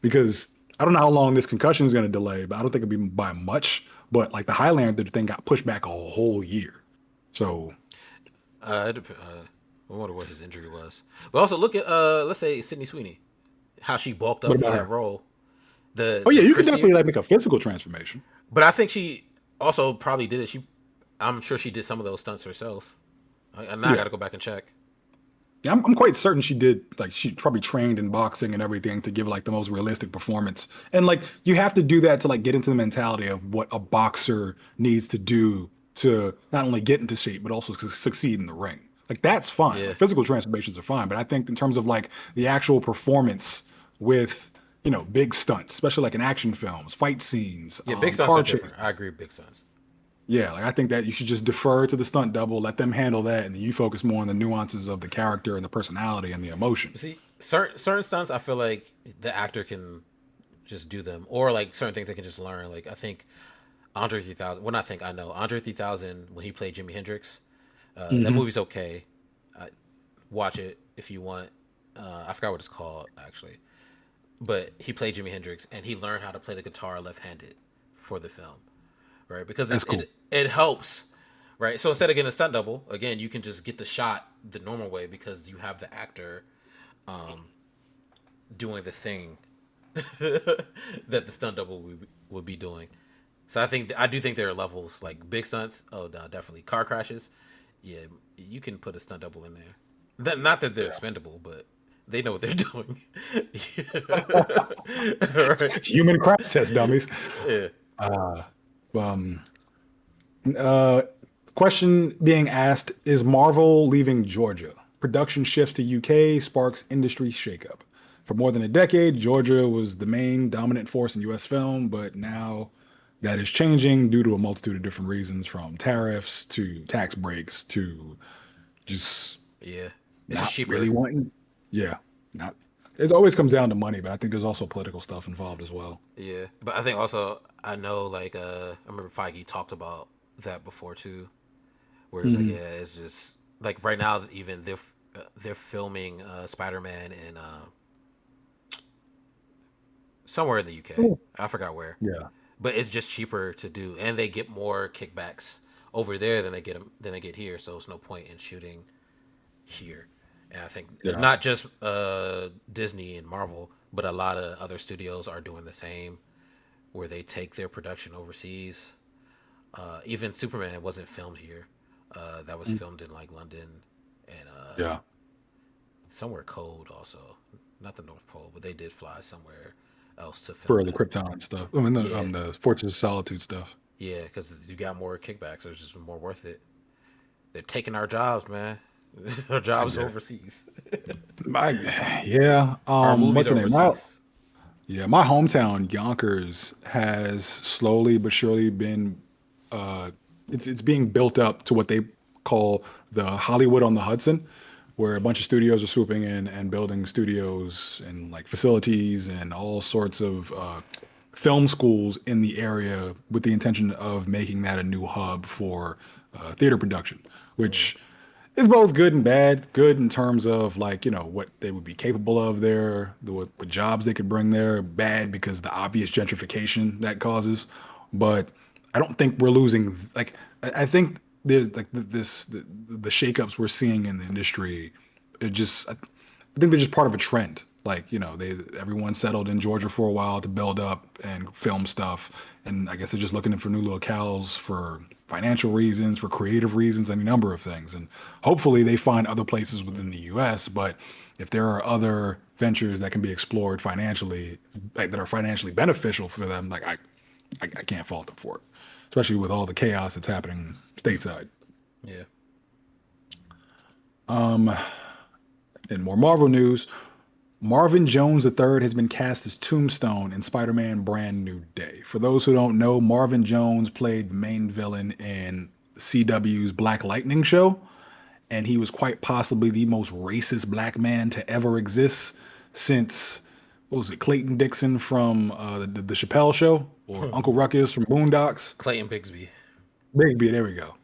Because I don't know how long this concussion is going to delay, but I don't think it'll be by much. But like the Highlander thing got pushed back a whole year. So I wonder what his injury was. But also look at let's say Sydney Sweeney, how she bulked what up for about that her? role. Oh yeah, The you could Chrissy, definitely like make a physical transformation. but I think she also probably did it. I'm sure she did some of those stunts herself. Now I got Yeah. to go back and check. Yeah, I'm quite certain she did. Like she probably trained in boxing and everything to give like the most realistic performance. And like you have to do that to like get into the mentality of what a boxer needs to do to not only get into shape but also succeed in the ring. Like that's fine. Yeah, Like physical transformations are fine, but I think in terms of like the actual performance with big stunts, especially like in action films, fight scenes, yeah. Big stunts are car chases. different. I agree. Big stunts. Yeah, like I think that you should just defer to the stunt double, let them handle that, and then you focus more on the nuances of the character and the personality and the emotion. See, certain stunts, I feel like the actor can just do them, or like certain things they can just learn. Like I think Andre 3000. Well, not think I know Andre 3000 when he played Jimi Hendrix. That Hmm. movie's okay. Watch it if you want. I forgot what it's called actually, but he played Jimi Hendrix and he learned how to play the guitar left-handed for the film, right? Because That's cool. it helps, right? So instead of getting a stunt double, again, you can just get the shot the normal way because you have the actor doing the thing that the stunt double would be doing. So I do think there are levels like big stunts. Oh no, definitely car crashes. Yeah, you can put a stunt double in there. Not that they're Yeah. expendable, but they know what they're doing. Right? Human crash test dummies. Yeah. Um, uh, Question being asked: Is Marvel leaving Georgia? Production shifts to UK sparks industry shakeup. For more than a decade, Georgia was the main dominant force in US film, but now that is changing due to a multitude of different reasons, from tariffs to tax breaks to just Yeah, it's just not really cheaper. wanting. Yeah, not. It always comes down to money, but I think there's also political stuff involved as well. Yeah, but I think also I know like I remember Feige talked about that before too, where he's like, yeah, Hmm. it's just like right now even they're filming Spider Man in somewhere in the UK. Oh. I forgot where, Yeah, but it's just cheaper to do, and they get more kickbacks over there than they get here. So it's no point in shooting here. And I think yeah, not just Disney and Marvel, but a lot of other studios are doing the same, where they take their production overseas. Even Superman wasn't filmed here. That was filmed in like London and yeah. somewhere cold also. Not the North Pole, but they did fly somewhere else to film For the that. Krypton stuff. I mean, Yeah, the Fortress of Solitude stuff. yeah, because you got more kickbacks. So it's just more worth it. They're taking our jobs, man. Our I jobs get it. overseas. My, yeah. Our movies What's are the name? overseas. Yeah, my hometown, Yonkers, has slowly but surely been uh it's being built up to what they call the Hollywood on the Hudson, where a bunch of studios are swooping in and building studios and like facilities and all sorts of film schools in the area with the intention of making that a new hub for theater production, Mm. which is both good and bad. Good in terms of like what they would be capable of there, what jobs they could bring there. Bad because the obvious gentrification that causes. But I don't think we're losing. Like I think there's like the shakeups we're seeing in the industry. It just I think they're just part of a trend. Like they everyone settled in Georgia for a while to build up and film stuff, and I guess they're just looking for new locales for financial reasons, for creative reasons, any number of things. And hopefully they find other places within the U.S. But if there are other ventures that can be explored financially, like that are financially beneficial for them, like I can't fault them for it, especially with all the chaos that's happening stateside. Yeah. In more Marvel news, Marvin Jones III has been cast as Tombstone in Spider-Man Brand New Day. For those who don't know, Marvin Jones played the main villain in CW's Black Lightning show, and he was quite possibly the most racist black man to ever exist since what was it, Clayton Dixon from the Chappelle Show or Uncle Ruckus from Boondocks. Clayton Bigsby. Bigby, there we go.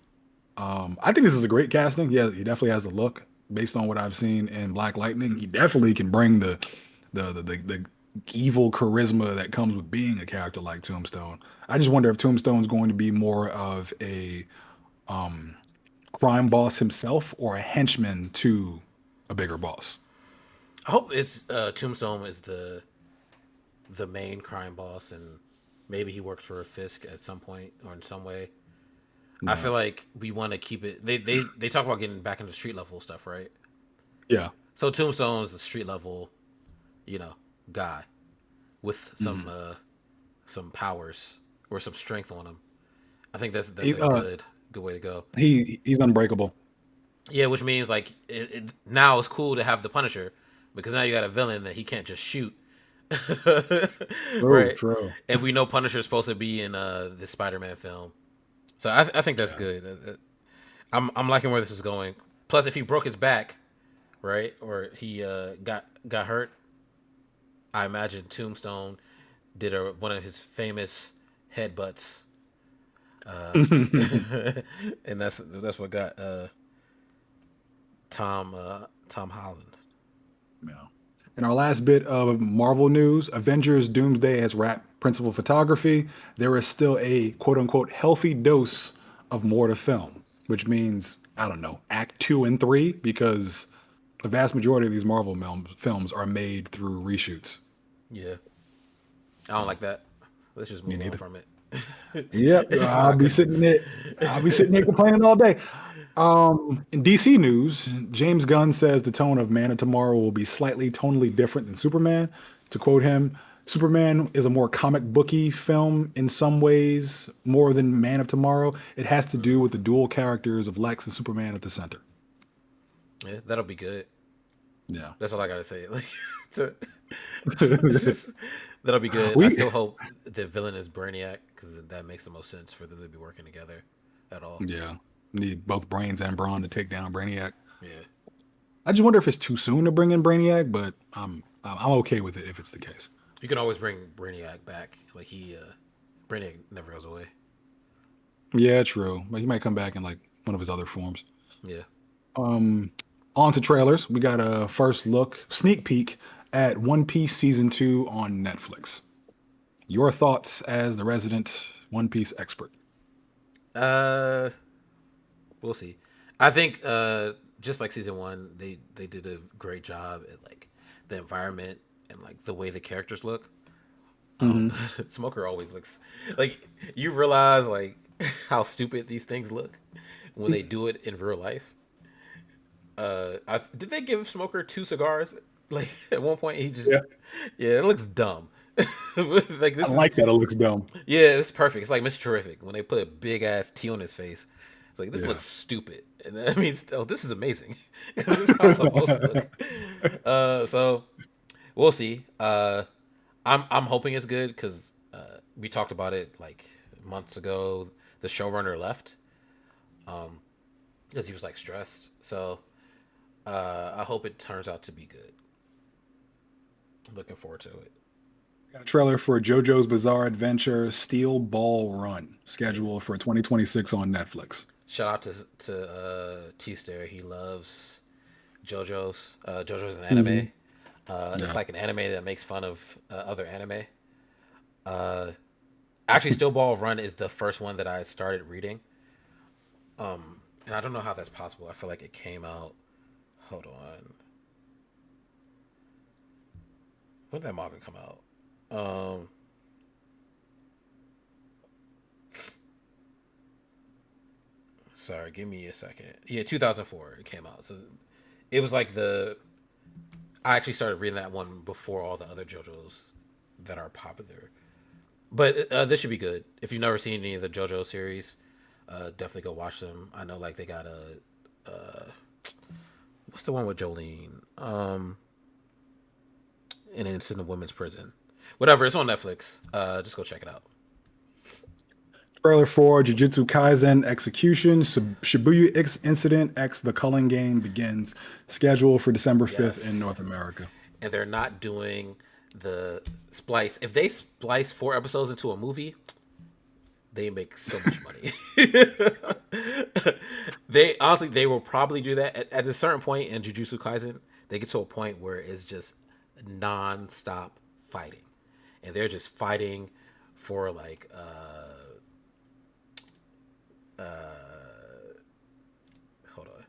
I think this is a great casting. Yeah, he definitely has the look. Based on what I've seen in Black Lightning, he definitely can bring the evil charisma that comes with being a character like Tombstone. I just wonder if Tombstone's going to be more of a crime boss himself or a henchman to a bigger boss. I hope it's Tombstone is the main crime boss, and maybe he works for a Fisk at some point or in some way. I Yeah, feel like we want to keep it. They talk about getting back into street level stuff, right? yeah. So Tombstone is a street level, you know, guy with Hmm. some powers or some strength on him. I think that's He, a good way to go. he's unbreakable. Yeah, which means like now it's cool to have the Punisher because now you got a villain that he can't just shoot, True, right? true. And we know Punisher's supposed to be in the Spider-Man film, so I think that's Yeah. good. I'm liking where this is going. Plus, if he broke his back, right, or he got hurt, I imagine Tombstone did one of his famous headbutts, and that's what got Tom Holland. Yeah. In our last bit of Marvel news, Avengers Doomsday has wrapped principal photography. There is still a quote unquote healthy dose of more to film, which means, I don't know, act two and three, because the vast majority of these Marvel films are made through reshoots. Yeah, I don't So, like that. Let's just me move on neither. from it. Yep, It's just not good news. I'll be sitting there complaining all day. In DC news, James Gunn says the tone of Man of Tomorrow will be slightly tonally different than Superman. To quote him, Superman is a more comic booky film in some ways, more than Man of Tomorrow. It has to do with the dual characters of Lex and Superman at the center. Yeah, that'll be good. Yeah. That's all I gotta say. Like, to, it's just that'll be good. I we still hope the villain is Brainiac because that makes the most sense for them to be working together at all. yeah, need both brains and brawn to take down Brainiac. Yeah, I just wonder if it's too soon to bring in Brainiac, but I'm okay with it if it's the case. you can always bring Brainiac back. Like Brainiac never goes away. Yeah, true. But he might come back in like one of his other forms. Yeah. On to trailers. We got a first look, sneak peek at One Piece season 2 on Netflix. Your thoughts as the resident One Piece expert? Uh, we'll see. I think just like season one, they did a great job at like the environment and like the way the characters look. Hmm. Smoker always looks like you realize like how stupid these things look when they do it in real life. Did they give Smoker two cigars? Like at one point, he just Yeah, yeah, it looks dumb. Like I this is like that. It looks dumb. yeah, it's perfect. It's like Mr. Terrific when they put a big ass T on his face. It's like this Yeah. looks stupid, and that means oh, this is amazing because this is how it's supposed to look. So we'll see. I'm hoping it's good because we talked about it like months ago. The showrunner left because he was like stressed. So I hope it turns out to be good. Looking forward to it. Got a trailer for JoJo's Bizarre Adventure Steel Ball Run, Yeah. scheduled for 2026 on Netflix. Shout out to T Stair. He loves JoJo's. JoJo's an anime. Hmm. It's Yeah. like an anime that makes fun of other anime. Uh, Actually, Steel Ball Run is the first one that I started reading, and I don't know how that's possible. I feel like it came out. Hold on, when did that manga come out? Um, Sorry, give me a second. Yeah, 2004 it came out. So it was like the I actually started reading that one before all the other JoJo's that are popular. But this should be good. If you've never seen any of the JoJo series, definitely go watch them. I know like they got a what's the one with Jolene? And it's in the women's prison. Whatever, it's on Netflix. Just go check it out. Trailer for Jujutsu Kaisen Execution Shibuya X Incident X The Culling Game begins, scheduled for December 5th in Yes, North America. and they're not doing the splice. If they splice 4 episodes into a movie, they make so much money. They honestly they will probably do that at a certain point in Jujutsu Kaisen. They get to a point where it's just non-stop fighting, and they're just fighting for like hold on,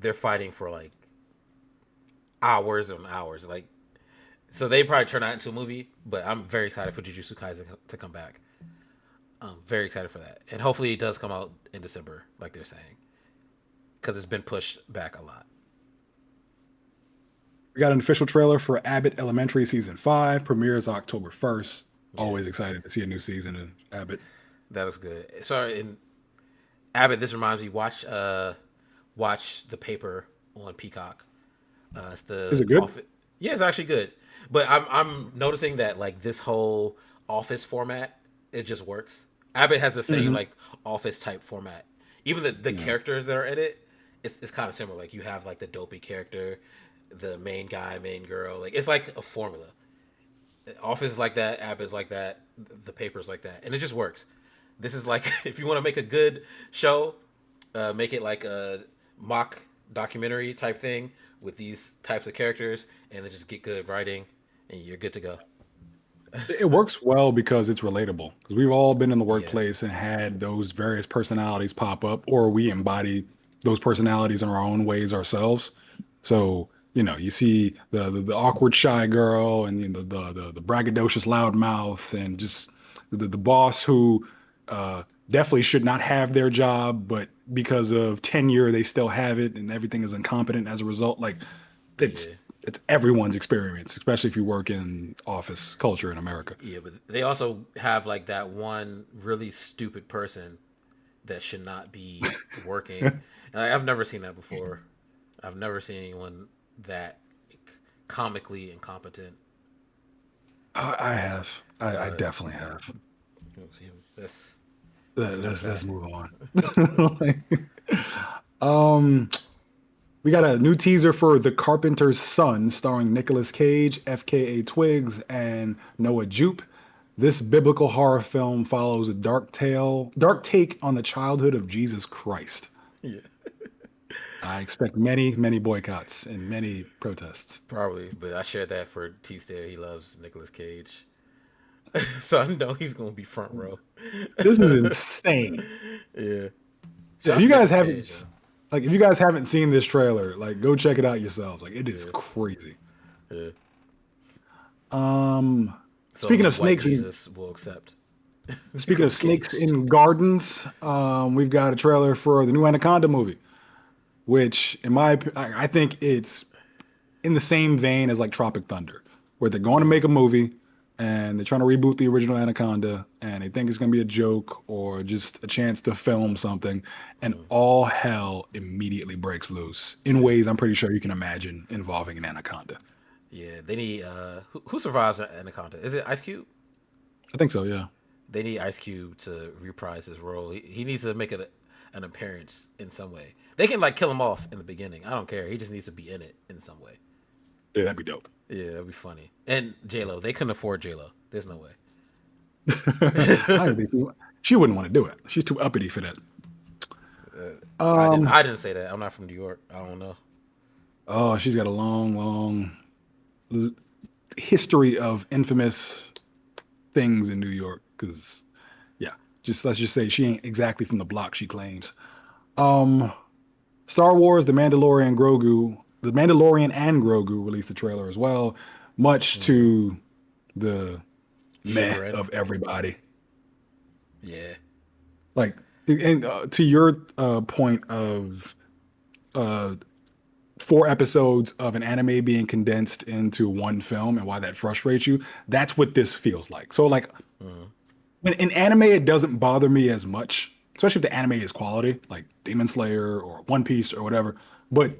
they're fighting for like hours and hours. Like so, they probably turn that into a movie. But I'm very excited for Jujutsu Kaisen to come back. I'm very excited for that, and hopefully it does come out in December, like they're saying, because it's been pushed back a lot. We got an official trailer for Abbott Elementary Season 5, premieres October 1st. Yeah, Always excited to see a new season of Abbott. that was good. Sorry, in Abbott, this reminds me watch the paper on Peacock. It's Is the it good? office. Yeah, it's actually good, but I'm noticing that like this whole office format it just works. Abbott has the same Hmm. like office type format. Even the Yeah. characters that are in it, it's kind of similar. Like you have like the dopey character, the main guy, main girl. Like it's like a formula. Office is like that, App is like that, the paper's like that, and it just works. This is like if you want to make a good show, make it like a mock documentary type thing with these types of characters, and then just get good writing, and you're good to go. It works well because it's relatable. Because we've all been in the Yeah, workplace and had those various personalities pop up, or we embody those personalities in our own ways ourselves. So, you see the awkward shy girl and the braggadocious loudmouth and just the boss who definitely should not have their job, but because of tenure, they still have it and everything is incompetent as a result. Like, it's yeah, it's everyone's experience, especially if you work in office culture in America. Yeah, but they also have like that one really stupid person that should not be working. And I've never seen that before. I've never seen anyone that comically incompetent. I have. I But definitely have. that's that's Let- another Let's fact. move on. um, we got a new teaser for The Carpenter's Son, starring Nicolas Cage, FKA Twigs, and Noah Jupe. This biblical horror film follows a dark take on the childhood of Jesus Christ. Yeah, I expect many, many boycotts and many protests. probably. But I shared that for T Stair. He loves Nicolas Cage, so I know he's gonna be front row. This is insane. Yeah, Yeah, shout if out you to guys Nicolas Cage. haven't like if you guys haven't seen this trailer, like go check it out yourselves. Like it is Yeah, crazy. yeah. Um So speaking only of white snakes and Jesus will accept speaking of Nicolas snakes Cage. in gardens, we've got a trailer for the new Anaconda movie, which I think it's in the same vein as like Tropic Thunder, where they're going to make a movie and they're trying to reboot the original Anaconda and they think it's going to be a joke or just a chance to film something, and all hell immediately breaks loose in Yeah, ways I'm pretty sure you can imagine involving an anaconda. yeah. They need who survives Anaconda? Is it Ice Cube? I think so, yeah. They need Ice Cube to reprise his role. He needs to make an appearance in some way. They can like kill him off in the beginning. I don't care. He just needs to be in it in some way. Yeah, that'd be dope. Yeah, that'd be funny. And J Lo, they couldn't afford J Lo. There's no way. I don't think she wouldn't want to do it. She's too uppity for that. I didn't. Um, I didn't say that. I'm not from New York. I don't know. oh, she's got a long, long history of infamous things in New York. Because, yeah, just let's just say she ain't exactly from the block she claims. Um, Star Wars: The Mandalorian and Grogu released the trailer as well, much to the meh Chagrin. of everybody. Yeah. Like, and to your point of uh, 4 episodes of an anime being condensed into one film and why that frustrates you, that's what this feels like. So, like, when in anime, it doesn't bother me as much, especially if the anime is quality, like Demon Slayer or One Piece or whatever. But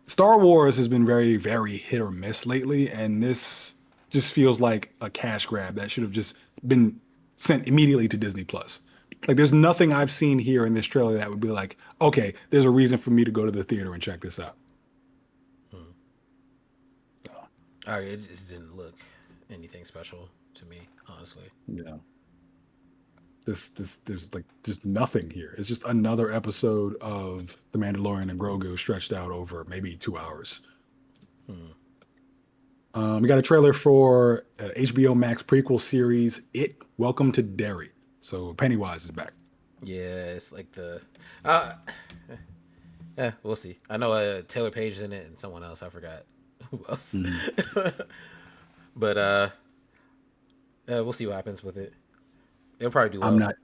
Star Wars has been very, very hit or miss lately, and this just feels like a cash grab that should have just been sent immediately to Disney Plus. Like, there's nothing I've seen here in this trailer that would be like, okay, there's a reason for me to go to the theater and check this out. So, It just didn't look anything special to me, honestly. yeah, there's like just nothing here. It's just another episode of The Mandalorian and Grogu stretched out over maybe 2 hours. We got a trailer for HBO Max prequel series, It Welcome to Derry. So Pennywise is back. Yeah, it's like the. Uh, yeah, we'll see. I know Taylor Page is in it and someone else. I forgot who else. Mhm. But we'll see what happens with it. It'll probably do I'm well. not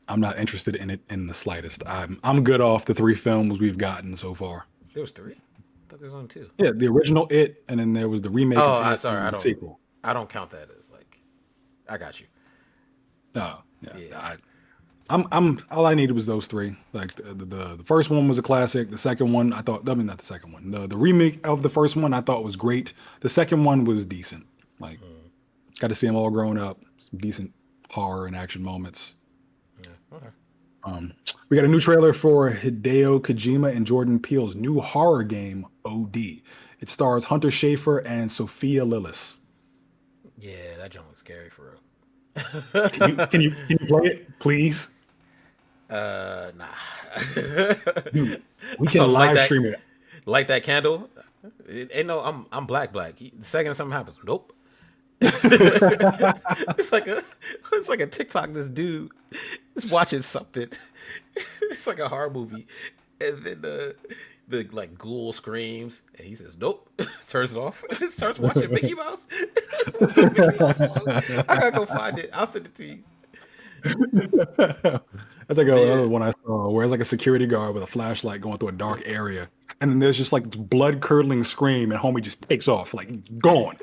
I'm not interested in it in the slightest. I'm good off the 3 films we've gotten so far. There was three. I thought there was only two. Yeah, the original It, and then there was the remake Oh, of It sorry. and the sequel. I don't count that as like. I got you. Oh, yeah. Yeah. I'm all I needed was those three. Like the first one was a classic. The second one I thought, I mean not the second one. The remake of the first one I thought was great. The second one was decent. Like got to see them all grown up. Some decent horror and action moments. Yeah. Okay. We got a new trailer for Hideo Kojima and Jordan Peele's new horror game OD. It stars Hunter Schafer and Sophia Lillis. Yeah, that joint looks scary for real. Can you play it, please? Nah. Dude, we can Something like live that. stream it. Light that candle. It ain't no. I'm black. The second something happens, nope. It's like a TikTok. This dude is watching something. It's like a horror movie, and then the like ghoul screams, and he says nope, turns it off, and starts watching Mickey Mouse. The Mickey Mouse song. I gotta go find it. I'll send it to you. That's like But another yeah, one I saw where it's like a security guard with a flashlight going through a dark area, and then there's just like blood curdling scream, and homie just takes off like gone.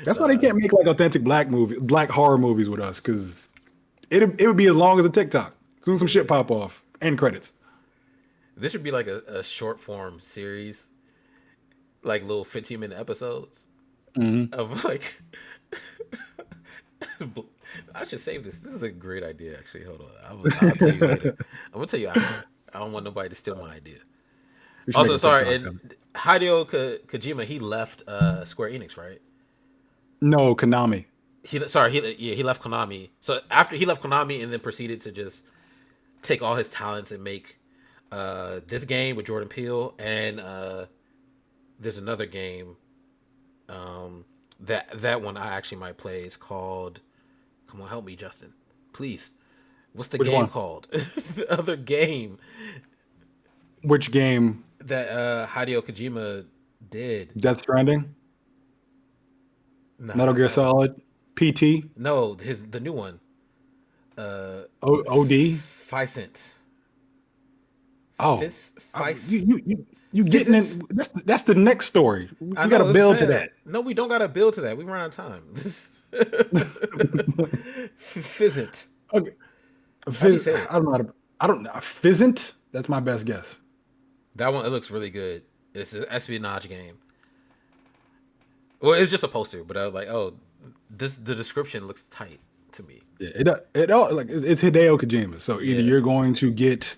That's why they nah, can't make like authentic black horror movies with us, because it would be as long as a TikTok. Soon some shit yeah. pop off. End credits. This should be like a short form series, like little 15-minute episodes Hmm. of like. I should save this. This is a great idea, actually. Hold on, I'll tell you later. I'm gonna tell you after. I don't want nobody to steal my idea. We should make Also, a sorry, TikTok and of it. Kojima, he left Square Enix, right? No, Konami. He left Konami. So after he left Konami, and then proceeded to just take all his talents and make this game with Jordan Peele, and there's another game that one I actually might play. It's called. Come on, help me, Justin, please. What's the Which game one? called? The other game Which game? that Hideo Kojima did. Death Stranding, No, Metal not Gear that one. Solid, PT, No, the new one. Uh, OD. Ficent. Oh, you Fice. you getting Physint. in? That's the next story. I We got to know. That's what build I'm to saying. that. No, we don't got to build to that. We run out of time. Fizzent. Okay. How do you say it? I don't know how to. I don't know. Fizzent. That's my best guess. That one, it looks really good. It's an espionage game. Well, it's just a poster, but I was like, oh, the description looks tight to me. Yeah, it all like it's Hideo Kojima. So either Yeah. you're going to get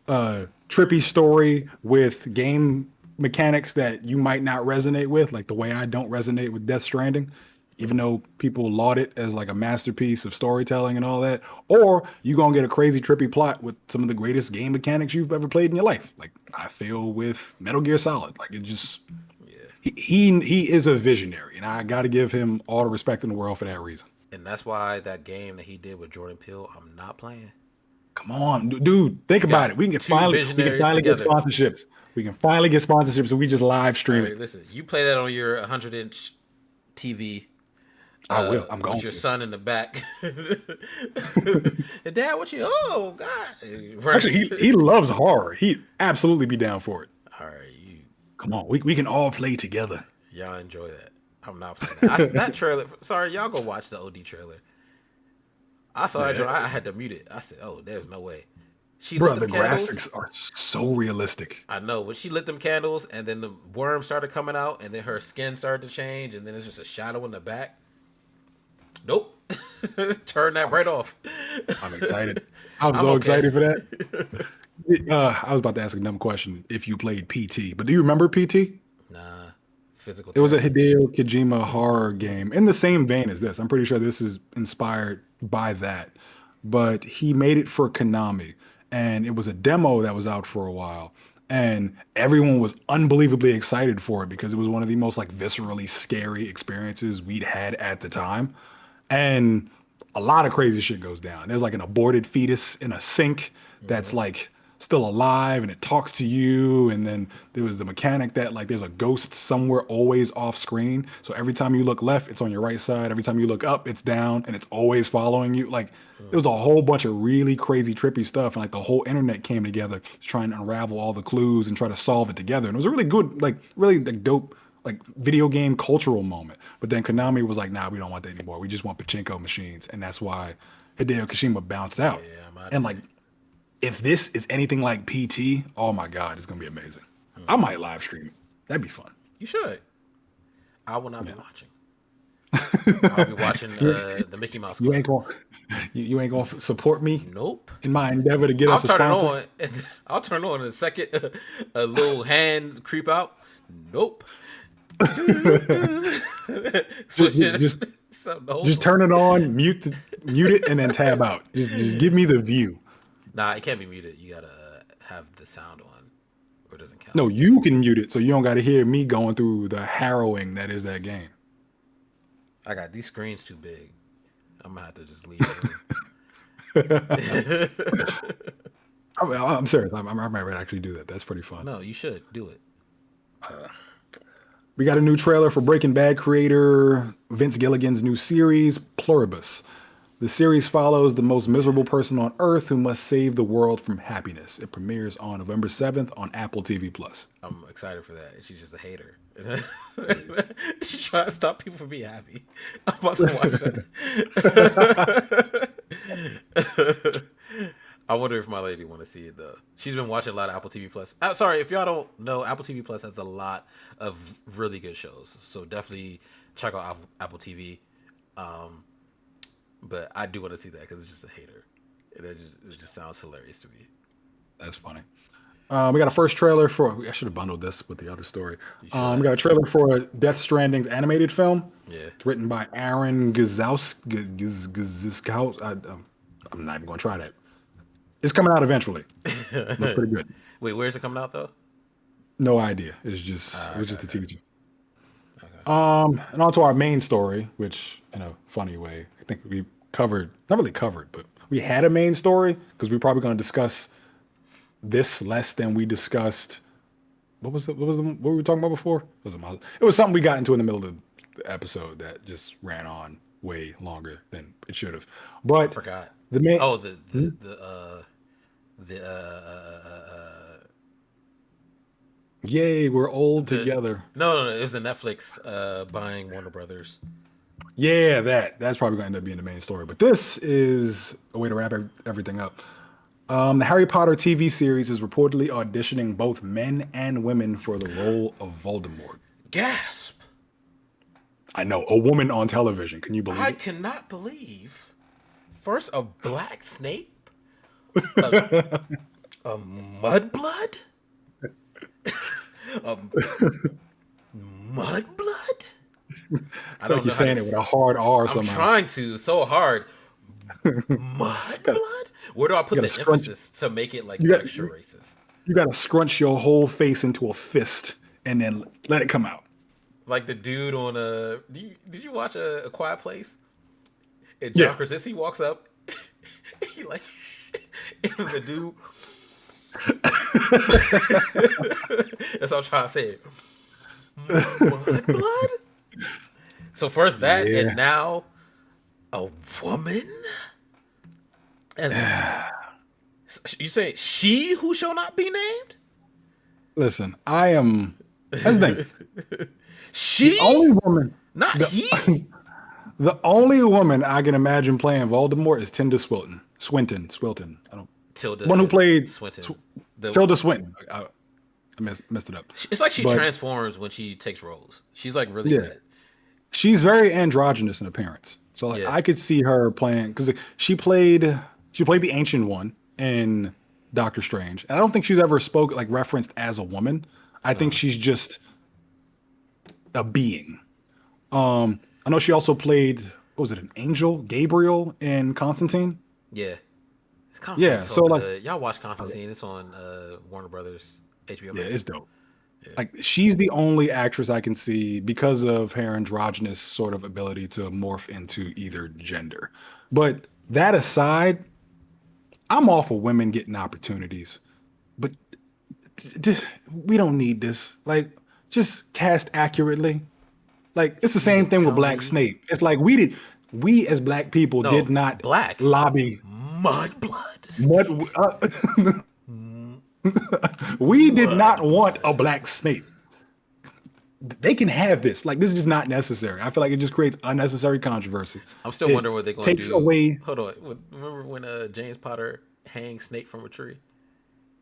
a trippy story with game mechanics that you might not resonate with, like the way I don't resonate with Death Stranding, even though people laud it as like a masterpiece of storytelling and all that, or you gonna get a crazy trippy plot with some of the greatest game mechanics you've ever played in your life. Like I feel with Metal Gear Solid. Like it just Yeah. he is a visionary, and I got to give him all the respect in the world for that reason. And that's why that game that he did with Jordan Peele, I'm not playing. Come on, dude, think You about got it. two We can visionaries finally get together. sponsorships. We can finally get sponsorships, and we just live All stream right, it. listen. You play that on your 100-inch TV I will. I'm with going your to. son in the back. And Dad, what you? Oh God! Right. Actually, he loves horror. He absolutely be down for it. All right, you Come on, we can all play together. y'all enjoy that. I'm not playing that. That trailer. Sorry, y'all go watch the OD trailer. I saw that. Yeah, I had to mute it. I said, "Oh, there's no way." She lit bro, them the candles. graphics are so realistic. I know, but she lit them candles, and then the worm started coming out, and then her skin started to change, and then it's just a shadow in the back. Nope. Turn that I'm right ex- off. I'm excited. I'm I'm so okay. excited for that. I was about to ask a dumb question if you played PT, but do you remember PT? Nah, physical It was a therapy. Hideo Kojima horror game in the same vein as this. I'm pretty sure this is inspired by that. But he made it for Konami, and it was a demo that was out for a while. And everyone was unbelievably excited for it because it was one of the most like viscerally scary experiences we'd had at the time. And a lot of crazy shit goes down. There's like an aborted fetus in a sink that's Hmm. like still alive and it talks to you. And then there was the mechanic that like there's a ghost somewhere always off screen. So every time you look left, it's on your right side. Every time you look up, it's down and it's always following you. Like there was a whole bunch of really crazy trippy stuff. And like the whole internet came together to try and unravel all the clues and try to solve it together. And it was a really good, like really like dope like video game cultural moment. But then Konami was like, nah, we don't want that anymore. We just want pachinko machines. And that's why Hideo Kojima bounced out. Yeah, I'm out of And like, there. if this is anything like PT, oh my God, it's gonna be amazing. I might live stream it. That'd be fun. You should. I will not be Yeah. watching. I'll be watching You, the Mickey Mouse you ain't Club. gonna you ain't gonna support me Nope. in my endeavor to get I'll us a turn it sponsor. on. I'll turn it on in a second. A little hand creep out. Nope. Just, Switch it. just Something the whole just song. turn it on, mute it, and then tab out. Just give me the view. Nah, it can't be muted. You gotta have the sound on, or it doesn't count. No, you can mute it so you don't got to hear me going through the harrowing that is that game. I got these screens too big. I'm gonna have to just leave the room. I'm serious. I might actually do that. That's pretty fun. No, you should do it. We got a new trailer for Breaking Bad creator Vince Gilligan's new series, Pluribus. The series follows the most miserable person on Earth who must save the world from happiness. It premieres on November 7th on Apple TV Plus. I'm excited for that. She's just a hater. She's trying to stop people from being happy. I'm about to watch that. I wonder if my lady want to see it though. She's been watching a lot of Apple TV Plus. Sorry, if y'all don't know, Apple TV Plus has a lot of really good shows. So definitely check out Apple TV. Um, but I do want to see that because it's just a hater. It just sounds hilarious to me. That's funny. We got a first trailer for. I should have bundled this with the other story. You should We got a have. trailer for Death Stranding's animated film. Yeah. It's written by Aaron Gazowski. I'm not even going to try that. It's coming out eventually. Looks pretty good. Wait, where's it coming out though? No idea. It was just a Okay. teaser. Okay. And on to our main story, which in a funny way, I think we covered, not really covered, but we had a main story because we're probably going to discuss this less than we discussed. What were we talking about before? It was something we got into in the middle of the episode that just ran on way longer than it should have. I But forgot. the main, Oh, Hmm? the Yay, we're old the together. no, it was the Netflix buying Warner Brothers. Yeah, that's probably going to end up being the main story. But this is a way to wrap everything up. The Harry Potter TV series is reportedly auditioning both men and women for the role of Voldemort. Gasp! I know, a woman on television. Can you believe I it? cannot believe first a black Snape, a, a mudblood, a mudblood. I I feel like don't you're know how to. saying it with a hard R I'm somehow. trying to so hard. Mudblood. Where do I You put got to the scrunch. emphasis to make it like You got extra racist? you got to scrunch your whole face into a fist and then let it come out. Like the dude on a. Did you watch a Quiet Place? And Yeah. John Krasinski walks up. He like, and the dude. That's what I'm trying to say. Mud blood. So first that, and Yeah. now a woman. As you say, she who shall not be named. Listen, I am. That's the thing. The She, only woman, not the he. the only woman I can imagine playing Voldemort is Tilda Swinton. Swinton. I don't. Tilda One who is played Swinton. The Tilda Swinton. I messed it up. it's like she But transforms when she takes roles. She's like really yeah, good. she's very androgynous in appearance. So like Yeah. I could see her playing because she played the ancient one in Doctor Strange. And I don't think she's ever spoke like referenced as a woman. I think she's just a being. I know she also played what was it, an angel, Gabriel in Constantine. Yeah. Yeah, Constantine's so so like good. Y'all watch Constantine. It's on Warner Brothers HBO yeah, it's Max. dope. Like she's the only actress I can see because of her androgynous sort of ability to morph into either gender. But that aside, I'm all for women getting opportunities. But we don't need this. Like, just cast accurately. Like, it's the You same mean to thing with tell Black me Snape. It's like we as black people did no not black lobby mudblood mud. Snape? We did not want a Mudblood. black Snape. They can have this. Like, this is just not necessary. I feel like it just creates unnecessary controversy. I'm still It wondering what they're gonna takes do. away. Hold on. Remember when James Potter hangs Snape from a tree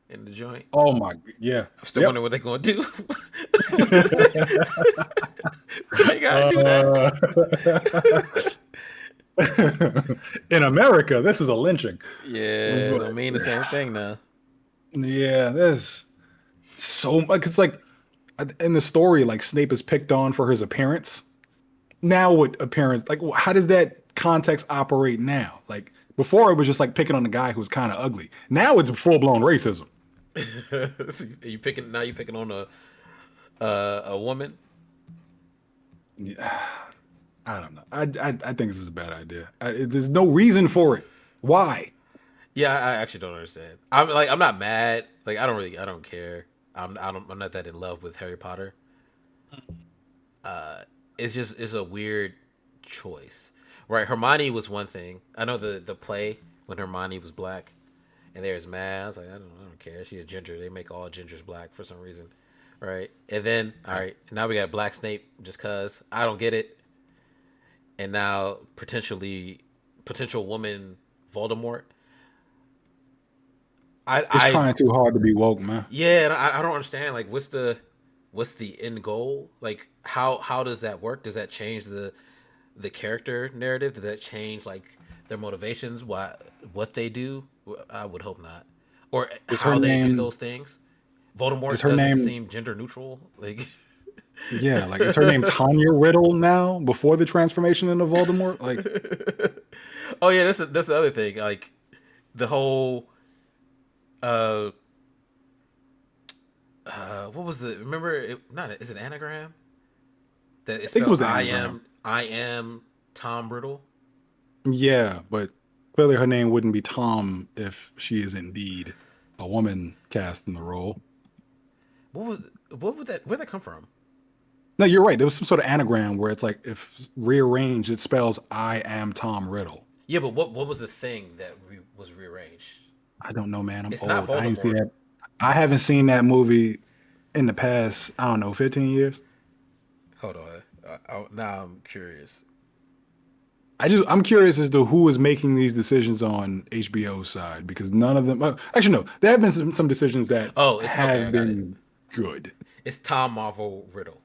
in the joint? Oh my, yeah, I'm still yep. wondering what they're gonna do. They gotta do Uh, that. in America, this is a lynching. Yeah, But don't mean the same thing now. yeah, there's so like it's like in the story, like Snape is picked on for his appearance. Now, what appearance? Like, how does that context operate now? Like before, it was just like picking on the guy who was kind of ugly. Now it's full blown racism. So you picking now? You picking on a woman? I don't know. I think this is a bad idea. There's no reason for it. Why? Yeah, I actually don't understand. I'm not mad. Like I don't care. I'm not that in love with Harry Potter. It's a weird choice. Right, Hermione was one thing. I know the play when Hermione was black, and there's mad. I was like, I don't care. She a ginger. They make all gingers black for some reason, right? And then, all Right. right, now we got Black Snape just cause I don't get it, and now potential woman Voldemort. It's I trying too hard to be woke, man. Yeah, and I don't understand. Like, what's the end goal? Like, how does that work? Does that change the character narrative? Does that change like their motivations? What they do? I would hope not. Or Is her how they do name? those things. Is Voldemort her doesn't name? seem gender neutral. Like, Yeah, like is her name Tanya Riddle now? Before the transformation into Voldemort, like oh yeah, that's the other thing. Like the whole uh what was the remember it not is it anagram that I it's think it spelled was an anagram. I am Tom Riddle. Yeah, but clearly her name wouldn't be Tom if she is indeed a woman cast in the role. What would that where'd that come from? No, you're right. There was some sort of anagram where it's like if rearranged, it spells "I am Tom Riddle." Yeah, but what was the thing that was rearranged? I don't know, man. I'm It's not old. I ain't seen Voldemort. that. I haven't seen that movie in the past. I don't know, 15 years. Hold on. Now I'm curious. I'm curious as to who is making these decisions on HBO's side because none of them. Actually, no. There have been some decisions that Oh, it's okay. I have got it. been good. It's Tom Marvel Riddle.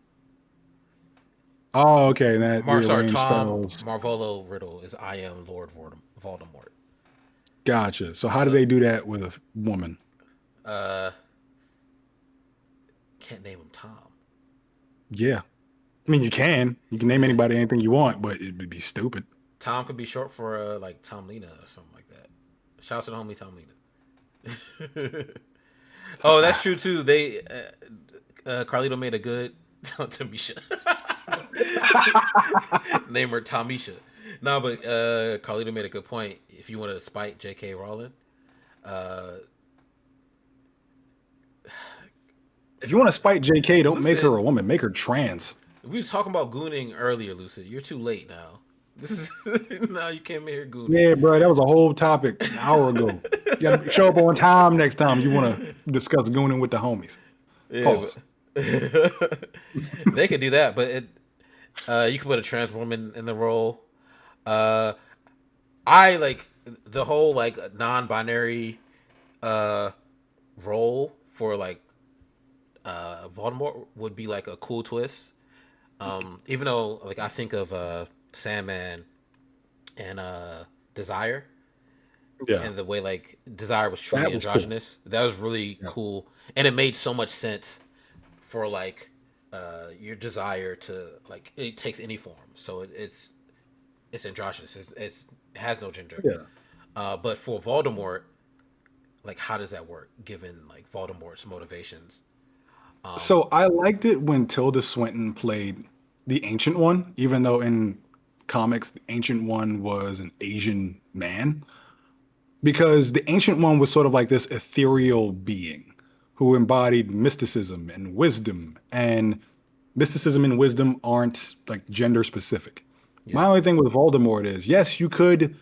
Oh, okay. That Sorry, rearranged Tom spells. Marvolo Riddle is I am Lord Voldemort. Gotcha. So how do So, they do that with a woman? uh, can't name him Tom. Yeah. I mean, you can. You can name anybody anything you want, but it would be stupid. Tom could be short for like Tom Lena or something like that. Shout out to the homie Tom Lena. Oh, that's true too. They Carlito made a good Tamisha. Name her Tamisha. No, but Carlito made a good point. If you wanted to spite J.K. Rowling, uh, If you want to sorry, spite JK, don't make her Lucid. a woman. Make her trans. We was talking about gooning earlier, Lucid. You're too late now. This is now you came in here gooning. Yeah, bro. That was a whole topic an hour ago. You got to show up on time next time you want to discuss gooning with the homies. Yeah, Pause. but they could do that. But you could put a trans woman in the role. Uh, I like the whole like non-binary uh role for like Voldemort would be like a cool twist. Even though like I think of Sandman and Desire Yeah, and the way like Desire was that truly was cool. androgynous. That was really Yeah. cool, and it made so much sense for like your desire to like it takes any form. So it's androgynous. It has no gender. Yeah. But for Voldemort, like how does that work given like Voldemort's motivations? So I liked it when Tilda Swinton played the Ancient One, even though in comics the Ancient One was an Asian man, because the Ancient One was sort of like this ethereal being who embodied mysticism and wisdom, and mysticism and wisdom aren't like gender specific. My Yeah, only thing with Voldemort is, yes, you could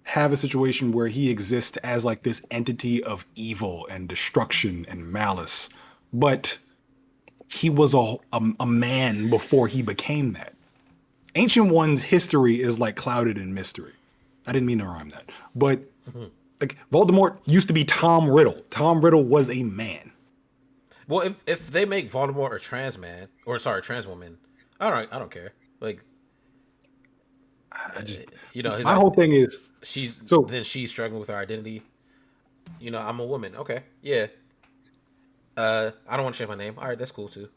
have a situation where he exists as like this entity of evil and destruction and malice, but he was a man before he became that. Ancient One's history is like clouded in mystery. I didn't mean to rhyme that, but like Voldemort used to be Tom Riddle. Tom Riddle was a man. well, if they make Voldemort a trans man, or sorry, trans woman, all right, I don't care. Like, I just his my whole thing is she's so then she's struggling with her identity. I'm a woman. Okay, yeah. I don't want to change my name. All right, that's cool too.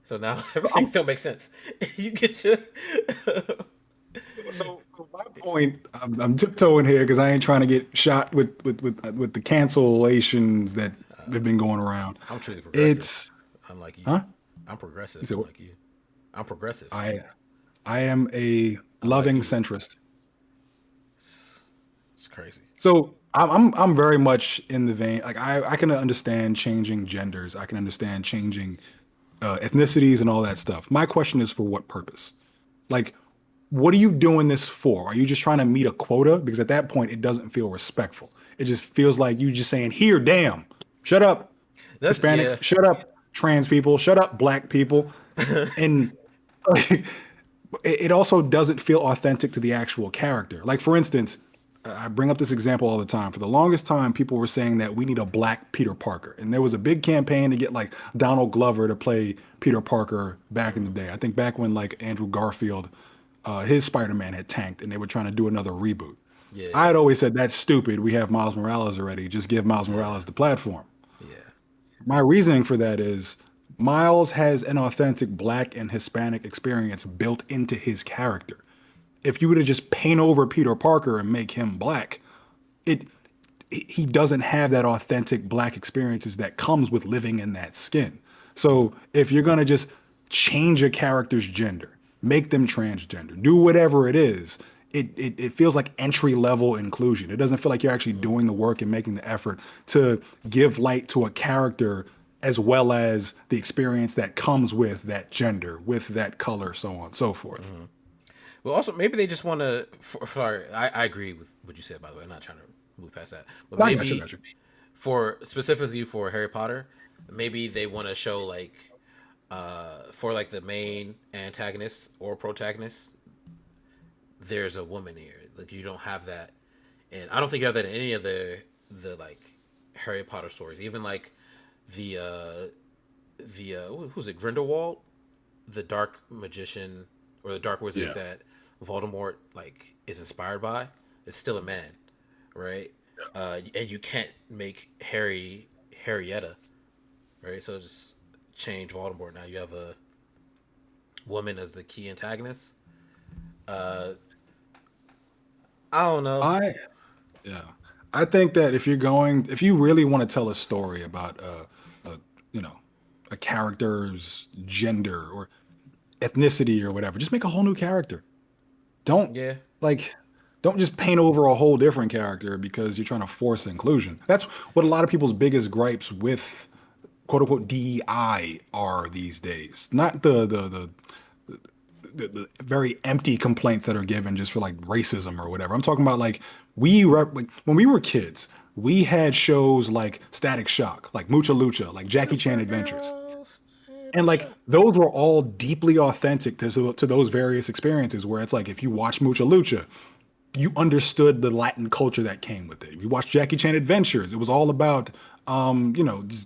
So now everything I'm still makes sense. You get your so my point. I'm tiptoeing here because I ain't trying to get shot with the cancellations that have been going around. I'm truly progressive, It's unlike you. huh? I'm You progressive, said what? unlike you. I'm progressive, I am a unlike loving you. centrist. It's crazy. So I'm very much in the vein. Like I can understand changing genders. I can understand changing ethnicities and all that stuff. My question is for what purpose? Like what are you doing this for? Are you just trying to meet a quota? Because at that point, it doesn't feel respectful. It just feels like you just saying, here, damn, shut up, That's yeah. Hispanics, shut up, trans people, shut up, black people. And like, it also doesn't feel authentic to the actual character. Like, for instance, I bring up this example all the time. For the longest time, people were saying that we need a black Peter Parker. And there was a big campaign to get like Donald Glover to play Peter Parker back in the day. I think back when like Andrew Garfield, his Spider-Man had tanked and they were trying to do another reboot. I Yeah. had always said that's stupid. We have Miles Morales already. Just give Miles Yeah. Morales the platform. Yeah. My reasoning for that is Miles has an authentic black and Hispanic experience built into his character. If you were to just paint over Peter Parker and make him black, it he doesn't have that authentic black experiences that comes with living in that skin. So if you're gonna just change a character's gender, make them transgender, do whatever it is, it feels like entry level inclusion. It doesn't feel like you're actually doing the work and making the effort to give light to a character as well as the experience that comes with that gender, with that color, so on and so forth. Well, also maybe they just want to. Sorry, I agree with what you said. By the way, I'm not trying to move past that. But I got you, maybe got you. for specifically for Harry Potter, maybe they want to show like for like the main antagonist or protagonist, there's a woman here. Like you don't have that, and I don't think you have that in any of the like Harry Potter stories. Even like the who's it Grindelwald, the dark magician or the dark wizard Yeah. that Voldemort like is inspired by, is still a man, right? And you can't make Harrietta, right? So just change Voldemort. Now you have a woman as the key antagonist. Uh, I don't know. I Yeah, I think that if you really want to tell a story about you know, a character's gender or ethnicity or whatever, just make a whole new character. Don't Yeah, like, don't just paint over a whole different character because you're trying to force inclusion. That's what a lot of people's biggest gripes with quote unquote DEI are these days. Not the very empty complaints that are given just for like racism or whatever. I'm talking about like like when we were kids, we had shows like Static Shock, like Mucha Lucha, like Jackie Chan Adventures. superheroes in And the like shop. those were all deeply authentic to those various experiences where it's like if you watch Mucha Lucha, you understood the Latin culture that came with it. If you watch Jackie Chan Adventures, it was all about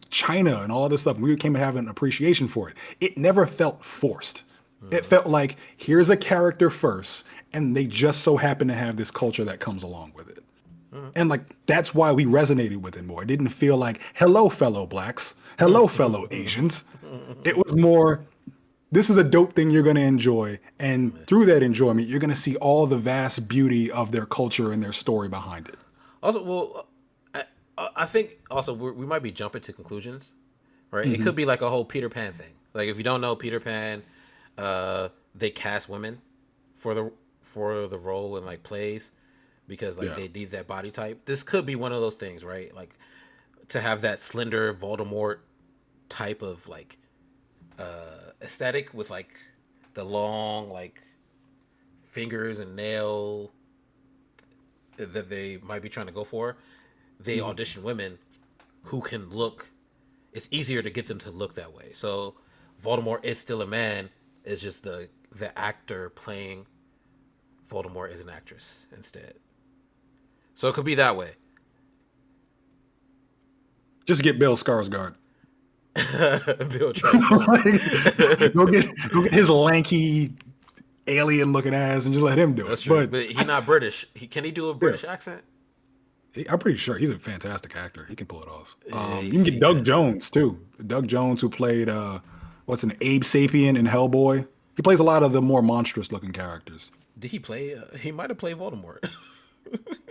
China and all this stuff. We came to have an appreciation for it. It never felt forced. It felt like here's a character first, and they just so happen to have this culture that comes along with it. And like that's why we resonated with it more. It didn't feel like, hello, fellow blacks, hello, fellow Asians. It was more, this is a dope thing you're going to enjoy. And through that enjoyment, you're going to see all the vast beauty of their culture and their story behind it. Also, well, I think also we might be jumping to conclusions, right? It could be like a whole Peter Pan thing. Like if you don't know Peter Pan, they cast women for the role in like plays because like Yeah. they need that body type. This could be one of those things, right? Like to have that slender Voldemort type of like aesthetic with like the long like fingers and nail that they might be trying to go for. They audition women who can look. It's easier to get them to look that way. So Voldemort is still a man. It's just the actor playing Voldemort is an actress instead. So it could be that way. Just get Bill Skarsgård. Bill transform. Go get his lanky alien looking ass and just let him do it. That's true, But but he's not British. Can he do a yeah, British accent? I'm pretty sure he's a fantastic actor. He can pull it off. Yeah, You can get he Doug could. Jones too. Doug Jones, who played what's an Abe Sapien in Hellboy. He plays a lot of the more monstrous looking characters. Did he play? He might have played Voldemort.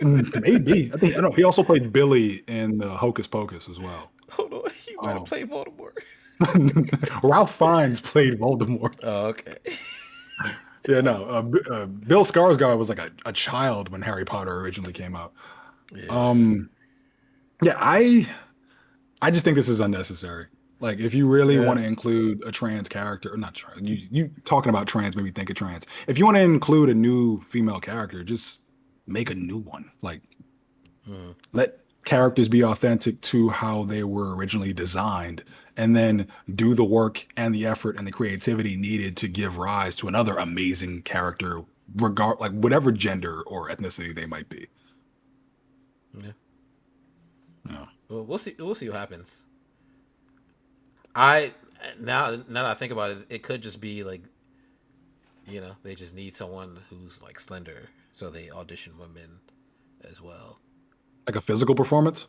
Maybe I know he also played Billy in Hocus Pocus as well. Hold on, he might have Um, played Voldemort. Ralph Fiennes played Voldemort. Oh, okay. Yeah, no. Bill Skarsgård was like a child when Harry Potter originally came out. Yeah. Yeah, I just think this is unnecessary. Like if you really Yeah. want to include a trans character, or not trans, you talking about trans made me think of trans. If you want to include a new female character, just make a new one. Like Mm. let characters be authentic to how they were originally designed, and then do the work and the effort and the creativity needed to give rise to another amazing character, regard like whatever gender or ethnicity they might be. Yeah. Yeah. Well, we'll see. We'll see what happens. I now that I think about it, it could just be like they just need someone who's like slender, so they audition women as well. Like a physical performance.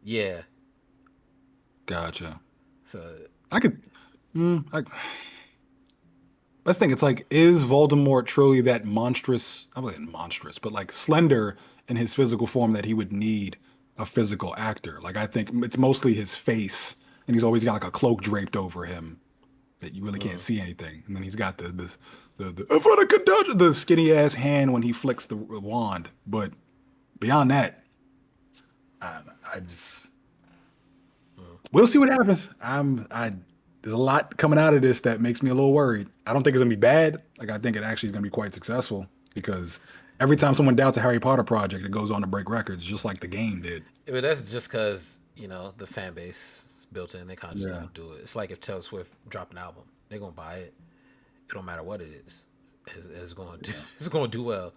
Yeah. Gotcha. So I could. I, let's think. It's like, is Voldemort truly that monstrous? I wouldn't monstrous, but like slender in his physical form that he would need a physical actor? Like, I think it's mostly his face, and he's always got like a cloak draped over him that you really can't mm, see anything. And then he's got the skinny ass hand when he flicks the wand. But beyond that, I just mm. we'll see what happens. There's a lot coming out of this that makes me a little worried. I don't think it's gonna be bad. Like I think it actually is gonna be quite successful because every time someone doubts a Harry Potter project, it goes on to break records, just like the game did. But that's just because the fan base is built in. They kind of just Yeah. gonna do it. It's like if Taylor Swift dropped an album, they're gonna buy it. It don't matter what it is. It's going to Yeah. it's going to do well.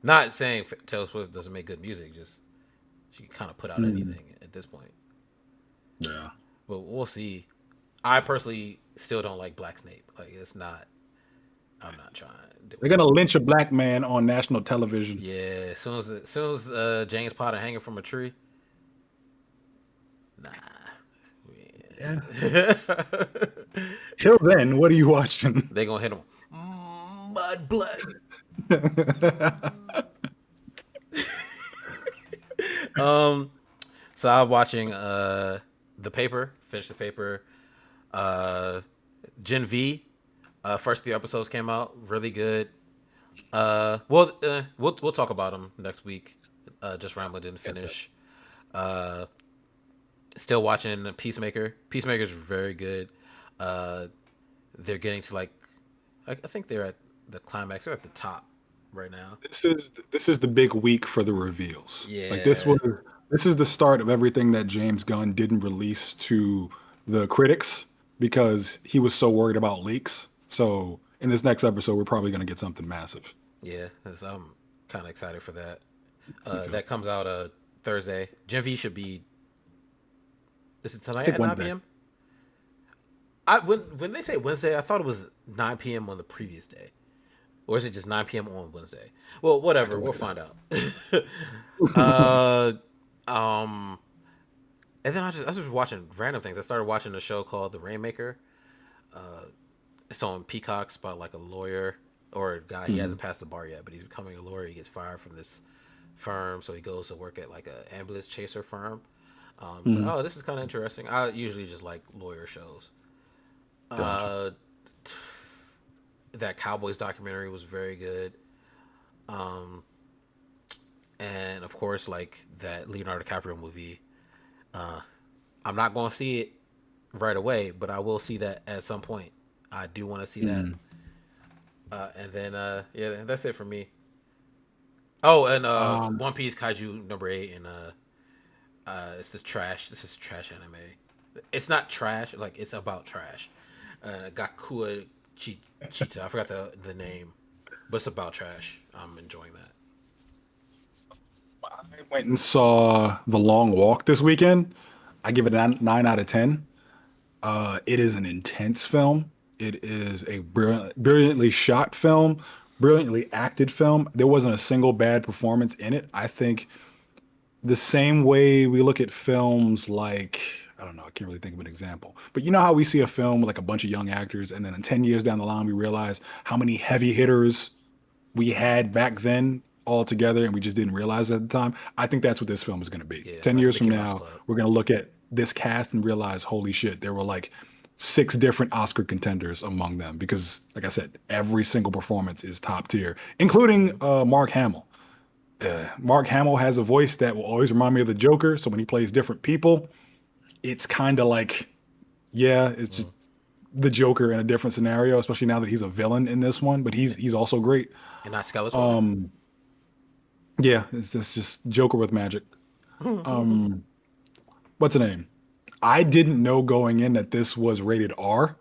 Not saying Taylor Swift doesn't make good music. Just she can kind of put out Mm. anything at this point. Yeah. But we'll see. I personally still don't like Black Snape. Like it's not. I'm not trying to do They're it. gonna lynch a black man on national television. Yeah, as soon as James Potter hanging from a tree, nah. Yeah. Yeah. Till then, what are you watching? They gonna hit him. Mud blood. Um. So I'm watching the paper. Finished the paper. Uh, Gen V. First few episodes came out. Really good. We'll talk about them next week. Just rambling didn't Gotcha. finish. Uh, Still watching Peacemaker. Peacemaker's very good. Uh, they're getting to like, I think they're at the climax. They're at the top right now. This is the big week for the reveals. Like Yeah, this is the start of everything that James Gunn didn't release to the critics because he was so worried about leaks. So in this next episode, we're probably gonna get something massive. yeah. So I'm kind of excited for that. Me too. That comes out Thursday. Gen V should be. Is it I tonight think at Wednesday. 9 p.m.? When they say Wednesday, I thought it was 9 p.m. on the previous day, or is it just 9 p.m. on Wednesday? Well, I whatever. can We'll look it up. find out. uh, um, and then I was just watching random things. I started watching a show called The Rainmaker. It's on Peacock's about like a lawyer or a guy. He Mhm. hasn't passed the bar yet, but he's becoming a lawyer. He gets fired from this firm, so he goes to work at like a ambulance chaser firm. So Mhm. oh, this is kind of interesting. I usually just like lawyer shows. Gotcha. Uh, that Cowboys documentary was very good. Um, and of course, like that Leonardo DiCaprio movie. I'm not going to see it right away, but I will see that at some point. I do want to see that. Mhm. And then yeah, that's it for me. Oh, and Um, One Piece Kaiju number 8, and it's the trash. This is trash anime. It's not trash. Like it's about trash. Gakua Chita. I forgot the name, but it's about trash. I'm enjoying that. I went and saw The Long Walk this weekend. I give it a 9 out of 10. It is an intense film. It is a brilliantly shot film, brilliantly acted film. There wasn't a single bad performance in it. I think the same way we look at films like, I don't know, I can't really think of an example, but you know how we see a film with like a bunch of young actors, and then in 10 years down the line, we realize how many heavy hitters we had back then all together and we just didn't realize at the time. I think that's what this film is going to be. Yeah, 10 like years from Mickey Mouse now, Club. we're going to look at this cast and realize, holy shit, there were like six different Oscar contenders among them because, like I said, every single performance is top tier, including Mm-hmm. Mark Hamill. Mark Hamill has a voice that will always remind me of the Joker. So when he plays different people, it's kind of like Yeah, it's just the Joker in a different scenario, especially now that he's a villain in this one. But he's also great. And not Skeletor. Um, yeah, it's just Joker with magic. What's the name? I didn't know going in that this was rated R.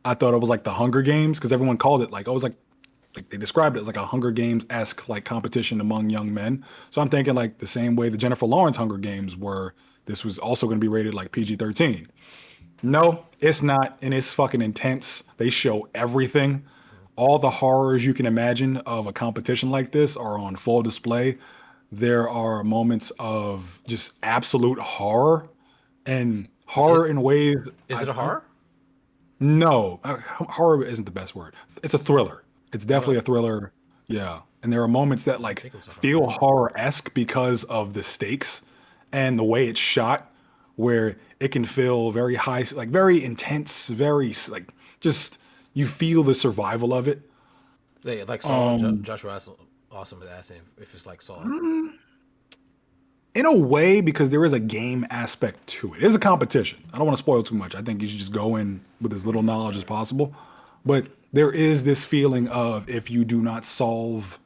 I thought it was like the Hunger Games because everyone called it like, oh, it was like they described it as like a Hunger Games esque like competition among young men. So I'm thinking like the same way the Jennifer Lawrence Hunger Games were, this was also going to be rated like PG-13. No, it's not, and it's fucking intense. They show everything. All the horrors you can imagine of a competition like this are on full display. There are moments of just absolute horror and horror It, in ways is it a horror? no, horror isn't the best word. It's a thriller. It's Uh, definitely a thriller. Yeah. And there are moments that I didn't like think it was a feel horror. horror-esque because of the stakes and the way it's shot, where it can feel very high, like very intense, very like just you feel the survival of it. Like Saw, Um, Joshua Awesome is asking if it's like Saw. in a way, because there is a game aspect to it. It is a competition. I don't want to spoil too much. I think you should just go in with as little knowledge as possible. But there is this feeling of if you do not solve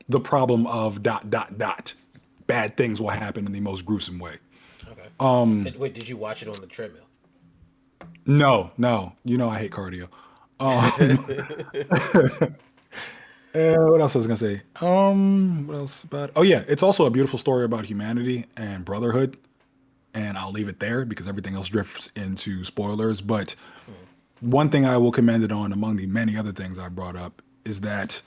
the problem of dot dot dot, bad things will happen in the most gruesome way. Okay. And wait, did you watch it on the treadmill? No, no, you know I hate cardio. What else I was gonna say? What else about? Oh yeah, it's also a beautiful story about humanity and brotherhood. And I'll leave it there because everything else drifts into spoilers. But one thing I will commend it on, among the many other things I brought up, is that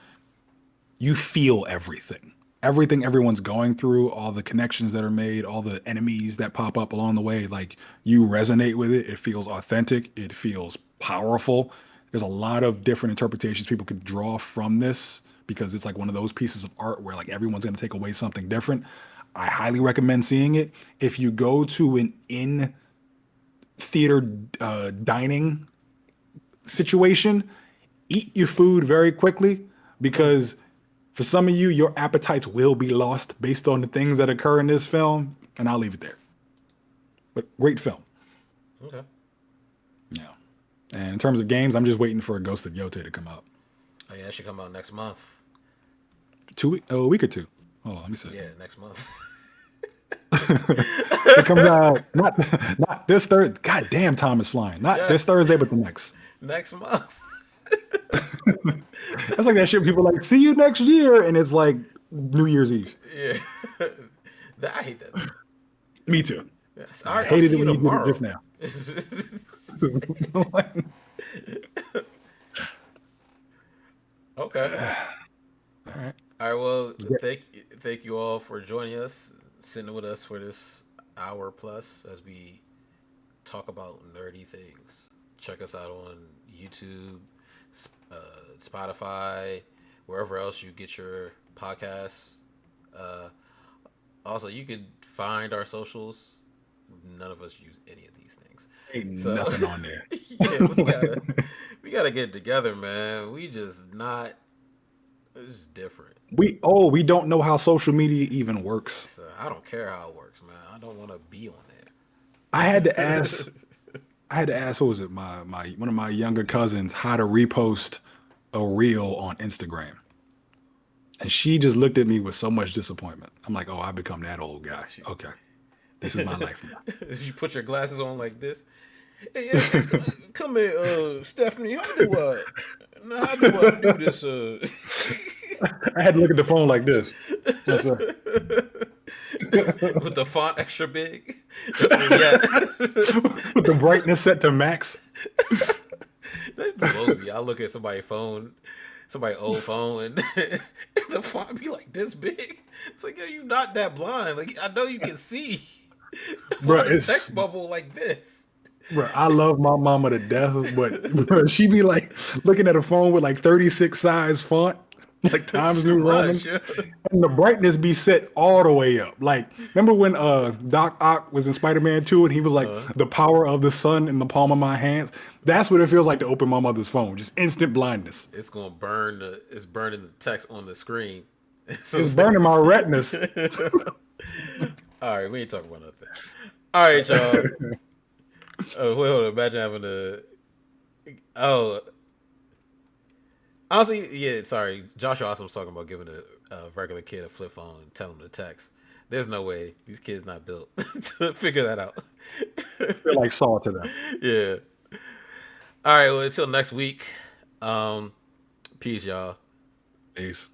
you feel everything. Everything everyone's going through, all the connections that are made, all the enemies that pop up along the way, like you resonate with it. It feels authentic. It feels powerful. There's a lot of different interpretations people could draw from this because it's like one of those pieces of art where like everyone's going to take away something different. I highly recommend seeing it. If you go to an in theater dining situation, eat your food very quickly because for some of you, your appetites will be lost based on the things that occur in this film, and I'll leave it there. But great film. Okay. Yeah. And in terms of games, I'm just waiting for a Ghost of Yote to come out. Oh yeah, that should come out next month. A week or two. Oh, let me see. Yeah, next month. It comes out not this Thursday. God damn, time is flying. Not this Yes, Thursday, but the next. next month. That's like that shit. People are like, see you next year, and it's like New Year's Eve. Yeah, I hate that though. Me too. Yes. I I'll hated see it you when you did it tomorrow. just now. Okay. All right. All right. Well, thank you all for joining us, sitting with us for this hour plus as we talk about nerdy things. Check us out on YouTube, Spotify, wherever else you get your podcasts. Uh, Also, you could find our socials. None of us use any of these things, Ain't so nothing on there. yeah, we gotta get together, man. We just not. It's different. We don't know how social media even works. So I don't care how it works, man. I don't want to be on I had to there. ask I had to ask what was it, my one of my younger cousins how to repost a reel on Instagram. And she just looked at me with so much disappointment. I'm like, oh, I've become that old guy. She- Okay. This is my life now. you put your glasses on like this. Hey, come here, Stephanie. How do I do this? I had to look at the phone like this. Yes, sir. With the font extra big. That's what we got. With the brightness set to max. That blows me. I look at somebody's phone, somebody's old phone, and the font be like this big. It's like, yo, you not that blind. Like, I know you can see. Bro, Why the it's text bubble like this? bro, I love my mama to death, but bro, she be like looking at a phone with like 36 size font, like It's Times too New Roman, much. Yeah. and the brightness be set all the way up. Like, remember when Doc Ock was in Spider-Man 2 and he was like, the power of the sun in the palm of my hands? That's what it feels like to open my mother's phone. Just instant blindness. It's gonna burn the. It's burning the text on the screen. So It's it's like, burning my retinas. all right, we ain't talking about nothing. All right, y'all. Oh wait, hold on. Imagine having to. Oh, honestly, yeah. Sorry, Josh Awesome was talking about giving a regular kid a flip phone and telling him to text. There's no way these kids not built to figure that out. Feel like Saw to them. Yeah. All right. Well, until next week. Um, peace, y'all. Peace.